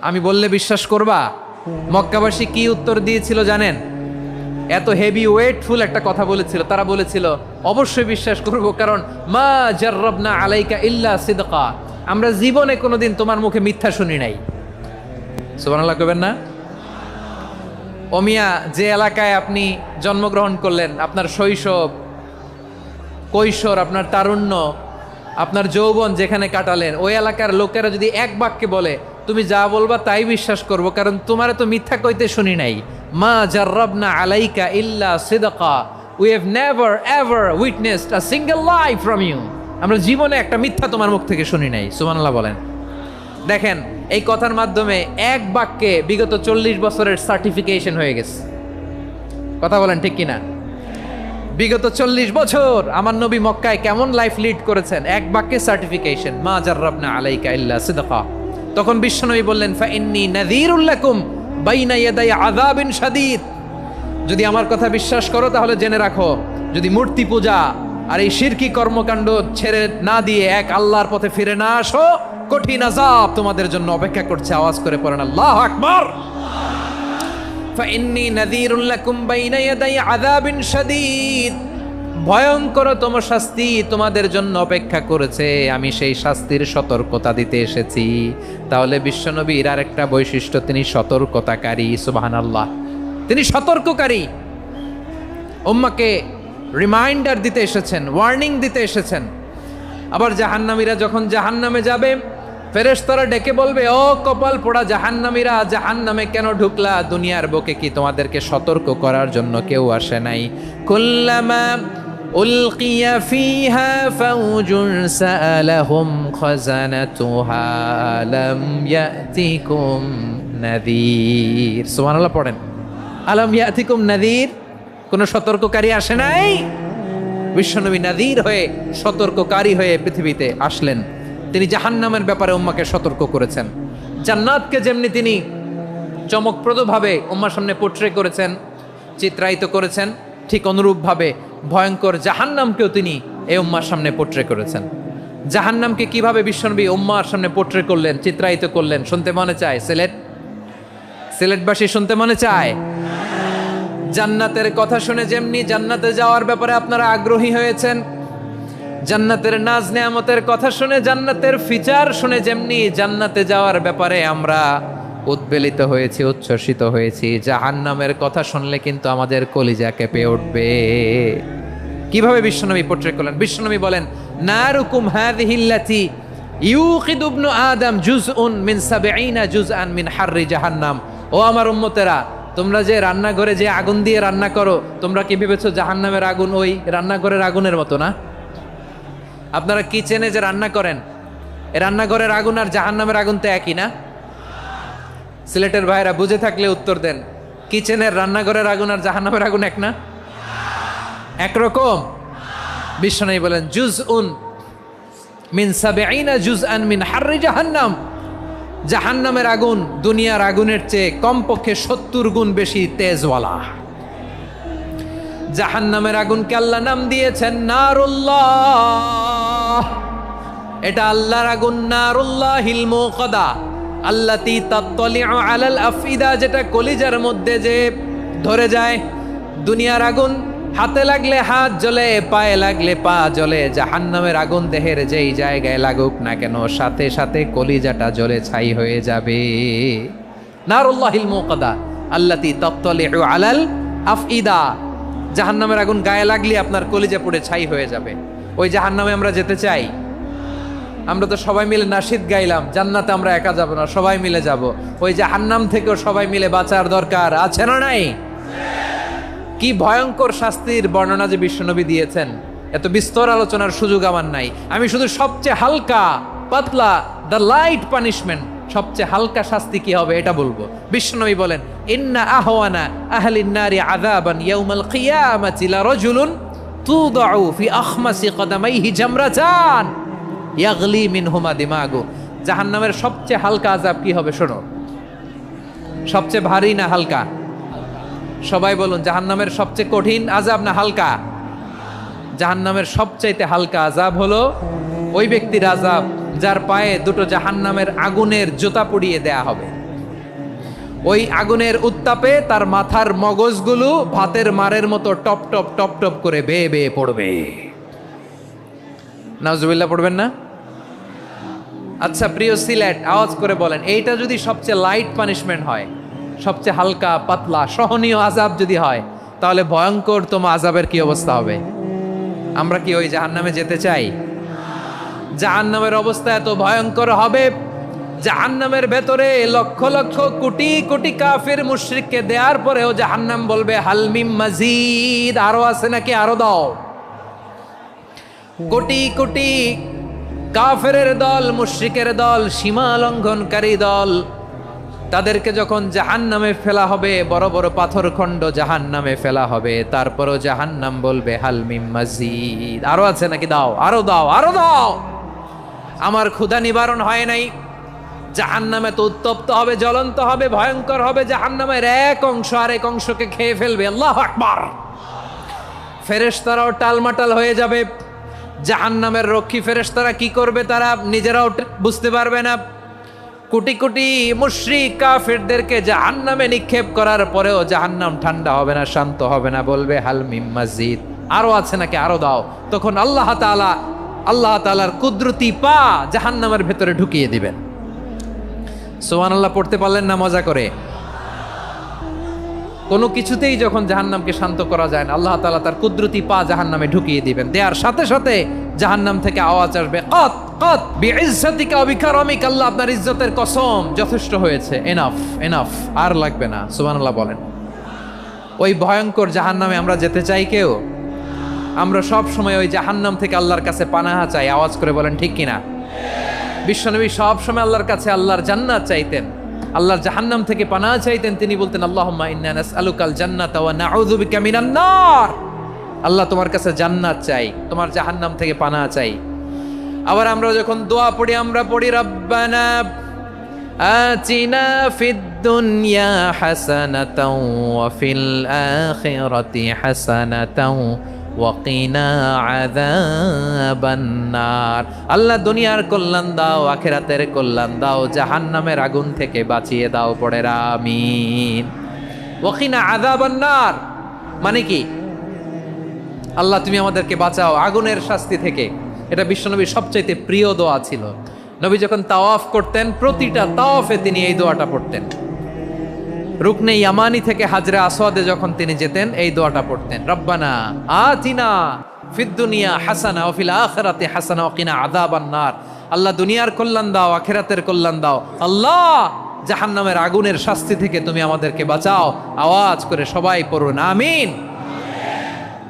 আমি বললে বিশ্বাস করবা? মক্কাবাসী কি উত্তর দিয়েছিল জানেন? এত হেভি ওয়েটফুল একটা কথা বলেছিল। তারা বলেছিল, অবশ্যই বিশ্বাস করব, কারণ মা জাররাবনা আলাইকা ইল্লা সিদকা, আমরা জীবনে কোনোদিন তোমার মুখে মিথ্যা শুনি নাই। সুবহানাল্লাহ কইবেন না? ওমিয়া, যে এলাকায় আপনি জন্মগ্রহণ করলেন, আপনার শৈশব, কৈশোর, আপনার তারুণ্য, আপনার যৌবন যেখানে কাটালেন, ওই এলাকার লোকেরা যদি এক বাক্যে বলে, তুমি যা বলবা তাই বিশ্বাস করব, কারণ তোমারে তো মিথ্যা কইতে শুনি নাই। মা জাররাবনা আলাইকা ইল্লা সিদকা, we have never ever witnessed a single lie from you. আমরা জীবনে একটা মিথ্যা তোমার মুখ থেকে শুনি নাই, সুবহানাল্লাহ বলেন। দেখেন এই কথার মাধ্যমে এক বাক্যে বিগত 40 বছরের সার্টিফিকেশন হয়ে গেছে। কথা বলেন ঠিক কিনা? বিগত 40 বছর আমার নবী মক্কায় কেমন লাইফ লিড করেছেন, এক বাক্যে সার্টিফিকেশন, মা জাররাবনা আলাইকা ইল্লা সিদকা। তখন বিশ্বনবী বললেন, ফা ইন্নী নাযীরুল লাকুম বাইনা ইয়াদাই আযাবিন শাদীদ। যদি আমার কথা বিশ্বাস করো তাহলে জেনে রাখো, যদি মূর্তি পূজা আর এই শিরকি কর্মকাণ্ড ছেড়ে না দিয়ে এক আল্লাহর পথে ফিরে না আসো, কঠিন আযাব তোমাদের জন্য অপেক্ষা করছে। আওয়াজ করে পড়েন আল্লাহু আকবার। ফাইন্নী নাযীরুল লাকুম বাইনা ইয়াদাই আযাবিন শাদীদ। ভয়ঙ্করতম শাস্তি তোমাদের জন্য অপেক্ষা করেছে, আমি সেই শাস্তির সতর্কতা দিতে এসেছি। তাহলে বিশ্বনবীর আরেকটা বৈশিষ্ট্য, তিনি সতর্কতাকারী। সুবহানাল্লাহ, তিনি সতর্ককারী। উম্মাকে রিমাইন্ডার দিতে এসেছেন, ওয়ার্নিং দিতে এসেছেন। আবার জাহান্নামীরা যখন জাহান্নামে যাবে, ফেরেশতারা ডেকে বলবে, ও কপাল পোড়া জাহান্নামীরা, জাহান্নামে কেন ঢুকলা? দুনিয়ার বুকে কি তোমাদেরকে সতর্ক করার জন্য কেউ আসে নাই? কুল্লামা উলকিয়া ফিহা ফাউজুন সাআলাহুম খাজানাতুহা আলাম ইয়াতিকুম নাযীর। সুবহানাল্লাহ পড়েন, আলাম ইয়াতিকুম নাযীর। কোন সতর্ককারী আসে নাই? বিশ্বনবী নাযীর হয়ে, সতর্ককারী হয়ে পৃথিবীতে আসলেন। তিনি জাহান্নামের ব্যাপারে উম্মাকে সতর্ক করেছেন। জান্নাতকে যেমনি তিনি চমকপ্রদভাবে উম্মার সামনে পোট্রে করেছেন, চিত্রায়িত করেছেন, ঠিক অনুরূপভাবে ভয়ঙ্কর জাহান্নামকেও তিনি এই উম্মার সামনে পোট্রে করেছেন। জাহান্নামকে কিভাবে বিশ্বনবী উম্মার সামনে পোট্রে করলেন, চিত্রায়িত করলেন, শুনতে মনে চায়? সিলেটবাসী শুনতে মনে চায়? জান্নাতের কথা শুনে যেমনি জান্নাতে যাওয়ার ব্যাপারে আপনারা আগ্রহী হয়েছেন, জান্নাতের নাজ নেয়ামতের কথা শুনে, জান্নাতের ফিচার শুনে যেমনি জান্নাতে যাওয়ার ব্যাপারে আমরা উদ্বেলিত হয়েছি, উচ্ছ্বসিত হয়েছি, জাহান্নামের কথা শুনলে কিন্তু আমাদের কলিজা কেঁপে উঠবে। কিভাবে বিশ্বনবী পোট্রে করলেন? বিশ্বনবী বলেন, নারুকুম হাযিহিল্লাতী ইউকিদু ইবনু আদম জুজউন মিন ৭০ জুজআন মিন হাররি জাহান্নাম। ও আমার উম্মতেরা, তোমরা যে রান্নাঘরে যে আগুন দিয়ে রান্না করো, তোমরা কি ভেবেছো জাহান্নামের আগুন ওই রান্নাঘরের আগুনের মতো না? আপনারা কিচেনে যে রান্না করেন, এই রান্নাঘরের আগুন আর জাহান্নামের আগুন তো একই না? সিলেটের ভাইরা বুঝে থাকলে উত্তর দেন, কিচেনের রান্নাঘরের আগুন আর জাহান্নামের আগুন এক না? একরকম? বিশ্বনবী বলেন, জুজউন মিন ৭০ জুজআন মিন হাররি জাহান্নাম। জাহান্নামের আগুন দুনিয়ার আগুনের চেয়ে কমপক্ষে ৭০ গুণ বেশি তেজওয়ালা। জাহান্নামের আগুনকে আল্লাহ নাম দিয়েছেন নারুল্লাহ। এটা আল্লাহর আগুন, নারুল্লাহিল মুকাদা আল্লাতী তাত্তালিউ আলাল আফইদা, যেটা কলিজার মধ্যে যে ধরে যায়। দুনিয়ার আগুন হাতে লাগলে হাত জ্বলে, পায়ে লাগলে পা জ্বলে। জাহান্নামের আগুন দেহের যেই জায়গায় লাগুক না কেন, সাথে সাথে কলিজাটা জ্বলে ছাই হয়ে যাবে। নারুল্লাহিল মুকাদা আল্লাতী তাত্তালিউ আলাল আফইদা। জাহান্নামের আগুন গায়ে লাগলে আপনার কলিজা পুড়ে ছাই হয়ে যাবে। ওই জাহান্নামে আমরা যেতে চাই? আমরা তো সবাই মিলে নাশিদ গাইলাম, জান্নাতে আমরা একা যাব না, সবাই মিলে যাব। ওই জাহান্নাম থেকেও সবাই মিলে বাঁচার দরকার আছে না নাই? কি ভয়ঙ্কর শাস্তির বর্ণনা যে বিশ্বনবী দিয়েছেন, এত বিস্তর আলোচনার সুযোগ আমার নাই। আমি শুধু সবচেয়ে হালকা পাতলা, দ্য লাইট পানিশমেন্ট, সবচেয়ে হালকা শাস্তি কি হবে এটা বলবো। বিশ্বনবী বলেন, ইন্না আহওয়ানা আহলিন নারি আযাবান ইয়াউমাল কিয়ামাতি লারাজুলুন তুদাউ ফি আখমাসি কদামাইহি জামরাতান ইয়াগলি মিনহুমা দিমাগু। জাহান্নামের সবচেয়ে হালকা আযাব কি হবে শোনো। সবচেয়ে ভারী না হালকা? সবাই বলুন, জাহান্নামের সবচেয়ে কঠিন আযাব না হালকা? জাহান্নামের সবচাইতে হালকা আযাব হলো ওই ব্যক্তির আযাব যার পায়ে দুটো জাহান্নামের আগুনের জুতা পরিয়ে দেয়া হবে। ওই আগুনের উত্তাপে তার মাথার মগজগুলো ভাতের মারের মতো টপ টপ টপ টপ করে বেয়ে বেয়ে পড়বে। নাউজুবিল্লাহ পড়বেন না? আচ্ছা প্রিয় সিলেট, আওয়াজ করে বলেন, এইটা যদি সবচেয়ে লাইট পানিশমেন্ট হয়, সবচেয়ে হালকা পাতলা সহনীয় আযাব যদি হয়, তাহলে ভয়ঙ্করতম আযাবের কি অবস্থা হবে? আমরা কি ওই জাহান্নামে যেতে চাই? জাহান্নামের অবস্থা এত ভয়ঙ্কর হবে, জাহান্নামের ভেতরে লক্ষ লক্ষ কোটি কোটি কাফির মুশরিককে দেওয়ার পরেও জাহান্নাম বলবে হালমিম মাজিদ, আরো আছে নাকি, আরো দাও। কোটি কোটি কাফেরের দল, মুশরিকের দল, সীমা লঙ্ঘনকারী দল, তাদেরকে যখন জাহান্নামে ফেলা হবে, বড় বড় পাথরখণ্ড জাহান্নামে ফেলা হবে, তারপরও জাহান্নাম বলবে হাল মিম মাজিদ, আরো আছে নাকি, দাও, আরো দাও, আরো দাও। আমার ক্ষুধা নিবারণ হয় নাই। জাহান্নামে তো উত্তপ্ত হবে, জ্বলন্ত হবে, ভয়ঙ্কর হবে। জাহান্নামের এক অংশ আরেক অংশকে খেয়ে ফেলবে। আল্লাহু আকবার। ফেরেশতারাও টালমাটাল হয়ে যাবে। জাহান্নামের রক্ষী ফেরেশতারা কি করবে তারা নিজেরাও বুঝতে পারবে না। কোটি কোটি মুশরিক কাফেরদেরকে জাহান্নামে নিক্ষেপ করার পরেও জাহান্নাম ঠান্ডা হবে না, শান্ত হবে না, বলবে হাল মিম মাজিদ, আরো আছে নাকি, আরো দাও। তখন আল্লাহ তাআলার কুদরতি পা জাহান্নামের ভেতরে ঢুকিয়ে দিবেন। সুবহানাল্লাহ পড়তে পারলেন না মজা করে? কোনো কিছুতেই যখন জাহান্নামকে শান্ত করা যায় না, আল্লাহ তাআলা তার কুদরতি পা জাহান্নামে ঢুকিয়ে দিবেন। দেওয়ার সাথে সাথে জাহান্নাম থেকে আওয়াজ আসবে, কত কত বিইজ্জাতিকা ওয়া বিকারামিকা, আল্লাহ আপনার ইজ্জতের কসম, যথেষ্ট হয়েছে, এনাফ এনাফ, আর লাগবে না। সুবহানাল্লাহ বলেন। ওই ভয়ঙ্কর জাহান্নামে আমরা যেতে চাই কেউ? আমরা সব সময় ওই জাহান্নাম থেকে আল্লাহর কাছে পানাহা চাই। আওয়াজ করে বলেন ঠিক কিনা? বিশ্বনবী সব সময় আল্লাহর কাছে আল্লাহর জান্নাত চাইতেন, আল্লাহর জাহান্নাম থেকে পানাহ চাইতেন। তিনি বলতেন আল্লাহুম্মা ইন্না নাসআলুকাল জান্নাতা ওয়া নাউযু বিকা মিনান নার। আল্লাহ তোমার কাছে জান্নাত চাই, তোমার জাহান্নাম থেকে পানাহ চাই। আবার আমরা যখন দোয়া পড়ি, আমরা পড়ি রব্বানা আতিনা ফিদ দুনিয়া হাসানাতাও ওয়া ফিল আখিরাতি হাসানাতাও ওয়া কিনা আযাবান নার। আল্লাহ দুনিয়ার কল্যাণ দাও, আখিরাতের কল্যাণ দাও, জাহান্নামের আগুন থেকে বাঁচিয়ে দাও। পড়ে আমিন। ওয়া কিনা আযাবান নার মানে কি? আল্লাহ তুমি আমাদেরকে বাঁচাও আগুনের শাস্তি থেকে। এটা বিশ্বনবীর সবচাইতে প্রিয় দোয়া ছিল। নবী যখন তাওয়াফ করতেন, প্রতিটা তাওয়াফে তিনি এই দোয়াটা পড়তেন। রুকনে ইয়ামানি থেকে হাজরে আসওয়াদে যখন তিনি যেতেন, এই দোয়াটা পড়তেন, রব্বানা আতিনা ফিদ দুনিয়া হাসানা ওয়া ফিল আখিরাতি হাসানা ওয়া কিনা আযাবান নার। আল্লাহ দুনিয়ার কল্যাণ দাও, আখিরাতের কল্যাণ দাও। আল্লাহ জাহান্নামের আগুনের শাস্তি থেকে তুমি আমাদেরকে বাঁচাও। আওয়াজ করে সবাই পড়ুন আমিন।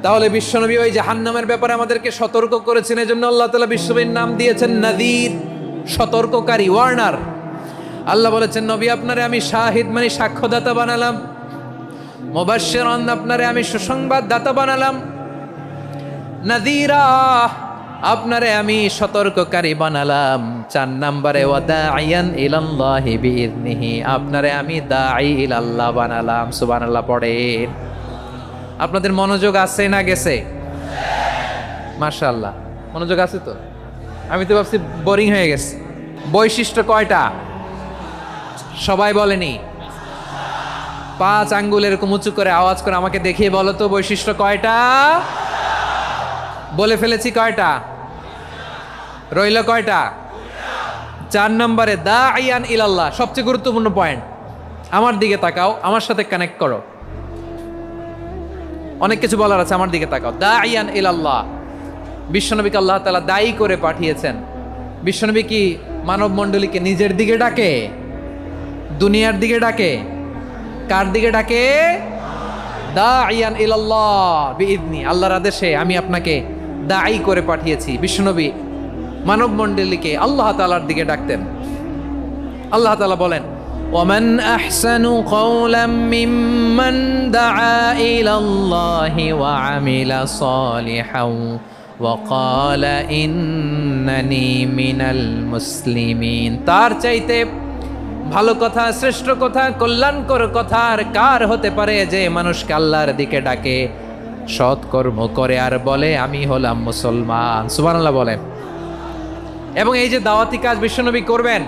তাহলে বিশ্বনবী ওই জাহান্নামের ব্যাপারে আমাদেরকে সতর্ক করেছেন। এজন্য আল্লাহ তাআলা বিশ্বনবীর নাম দিয়েছেন নাযীর, সতর্ককারী, ওয়ার্নার। আল্লাহ বলেছেন নবী আপনারে আমি শাহিদ মানে সাক্ষ্যদাতা বানালাম, মুবাশশিরান আপনারে আমি সুসংবাদদাতা বানালাম, নাযীরা আপনারে আমি সতর্ককারী বানালাম। 4 নম্বরে ওয়া দাঈয়ান ইলাল্লাহি বিইذনিহি, আপনারে আমি দাঈ ইলাল্লাহ বানালাম। সুবহানাল্লাহ পড়েন। আপনাদের মনোযোগ আছে না গেছে? মাশাআল্লাহ মনোযোগ আছে তো। আমি তো ভাবছি বোরিং হয়ে গেছে। বৈশিষ্ট্য কয়টা সবাই বলেনি? 5 আঙ্গুল এরকম উঁচু করে আওয়াজ করে আমাকে দেখিয়ে বলো তো বৈশিষ্ট্য কয়টা? বলে ফেলেছি কয়টা? রইল কয়টা? 4 নম্বরে দাঈয়ান ইলাল্লাহ, সবচেয়ে গুরুত্বপূর্ণ পয়েন্ট। আমার দিকে তাকাও, আমার সাথে কানেক্ট করো। অনেক কিছু বলার আছে, আমার দিকে তাকাও। দাঈয়ান ইলাল্লাহ, বিশ্বনবীকে আল্লাহ তাআলা দায়ী করে পাঠিয়েছেন। বিশ্বনবী কি মানব মণ্ডলীকে নিজের দিকে ডাকে? দুনিয়ার দিকে ডাকে? কার দিকে ডাকে? দাঈয়ান ইলাল্লাহ বিইذনি, আল্লাহর আদেশে আমি আপনাকে দায়ী করে পাঠিয়েছি। বিশ্বনবী মানব মণ্ডলীকে আল্লাহ তাআলার দিকে ডাকতেন। আল্লাহ তাআলা বলেন ومن أحسن قولا ممن دعا إلى الله وعمل صالحا وقال إنني من المسلمين। তার চাইতে ভালো কথা, শ্রেষ্ঠ কথা, কল্যাণকর কথা আর কার হতে পারে যে মানুষকে আল্লাহর দিকে ডাকে, সৎকর্ম করে আর বলে আমি হলাম মুসলমান। সুবহানাল্লাহ বলেন। এবং এই যে দাওয়াতি কাজ বিশ্বনবী করবেন,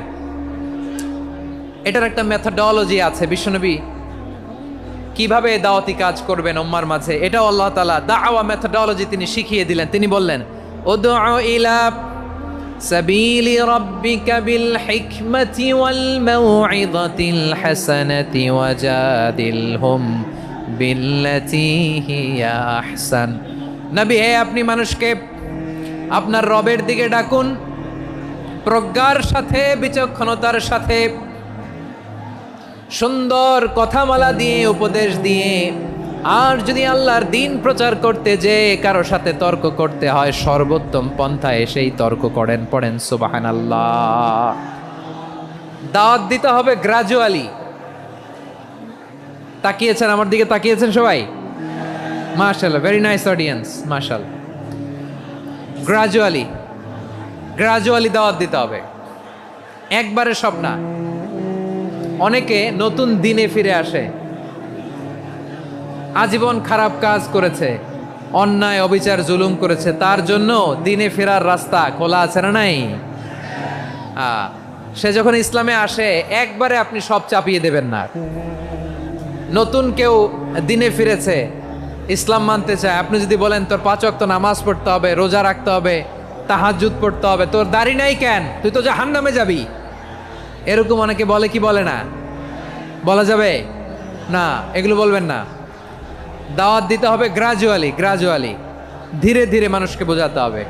এটার একটা মেথডোলজি আছে। বিশ্বনবী কিভাবে দাওয়াতি কাজ করবেন উম্মার মাঝে, এটাও আল্লাহ তাআলা দাওয়া মেথডোলজি তিনি শিখিয়ে দিলেন। তিনি বললেন উদউ ইলা সাবিলি রাব্বিকা বিল হিকমাতি ওয়াল মাউইযাতিল হাসানাতি ওয়াজাদিলহুম বিল্লাতী হিয়া আহসান। নবী হে আপনি মানুষকে আপনার রবের দিকে ডাকুন, প্রজ্ঞার সাথে, বিচক্ষণতার সাথে, সুন্দর কথামালা দিয়ে, উপদেশ দিয়ে, আর যদি আল্লাহর দিন প্রচার করতে যে কারো সাথে তর্ক করতে হয়, সর্বোত্তম পন্থায় সেই তর্ক করেন। পড়েন সুবহানাল্লাহ। দাওয়াত দিতে হবে গ্রাজুয়ালি। তাকিয়েছেন আমার দিকে, তাকিয়েছেন সবাই? মাশাআল্লাহ, ভেরি নাইস অডিয়েন্স, মাশাআল্লাহ। গ্রাজুয়ালি গ্রাজুয়ালি দাওয়াত দিতে হবে, একবারে সব না। অনেকে নতুন দিনে ফিরে আসে, আজীবন খারাপ কাজ করেছে, অন্যায় অবিচার জুলুম করেছে, তার জন্য দিনে ফেরার রাস্তা খোলা আছে না নাই? সে যখন ইসলামে আসে একবারে আপনি সব চাপিয়ে দেবেন না। নতুন কেউ দিনে ফিরেছে, ইসলাম মানতে চায়, আপনি যদি বলেন তোর 5 ওয়াক্ত নামাজ পড়তে হবে, রোজা রাখতে হবে, তাহাজ্জুদ পড়তে হবে, তোর দাড়ি নাই কেন, তুই তো জাহান্নামে যাবি, এরকম অনেকে বলে কি বলে না? বলা যাবে না, এগুলো বলবেন না। দাওয়াত দিতে হবে গ্রাজুয়ালি, গ্রাজুয়ালি, ধীরে ধীরে মানুষকে বোঝাতে হবে।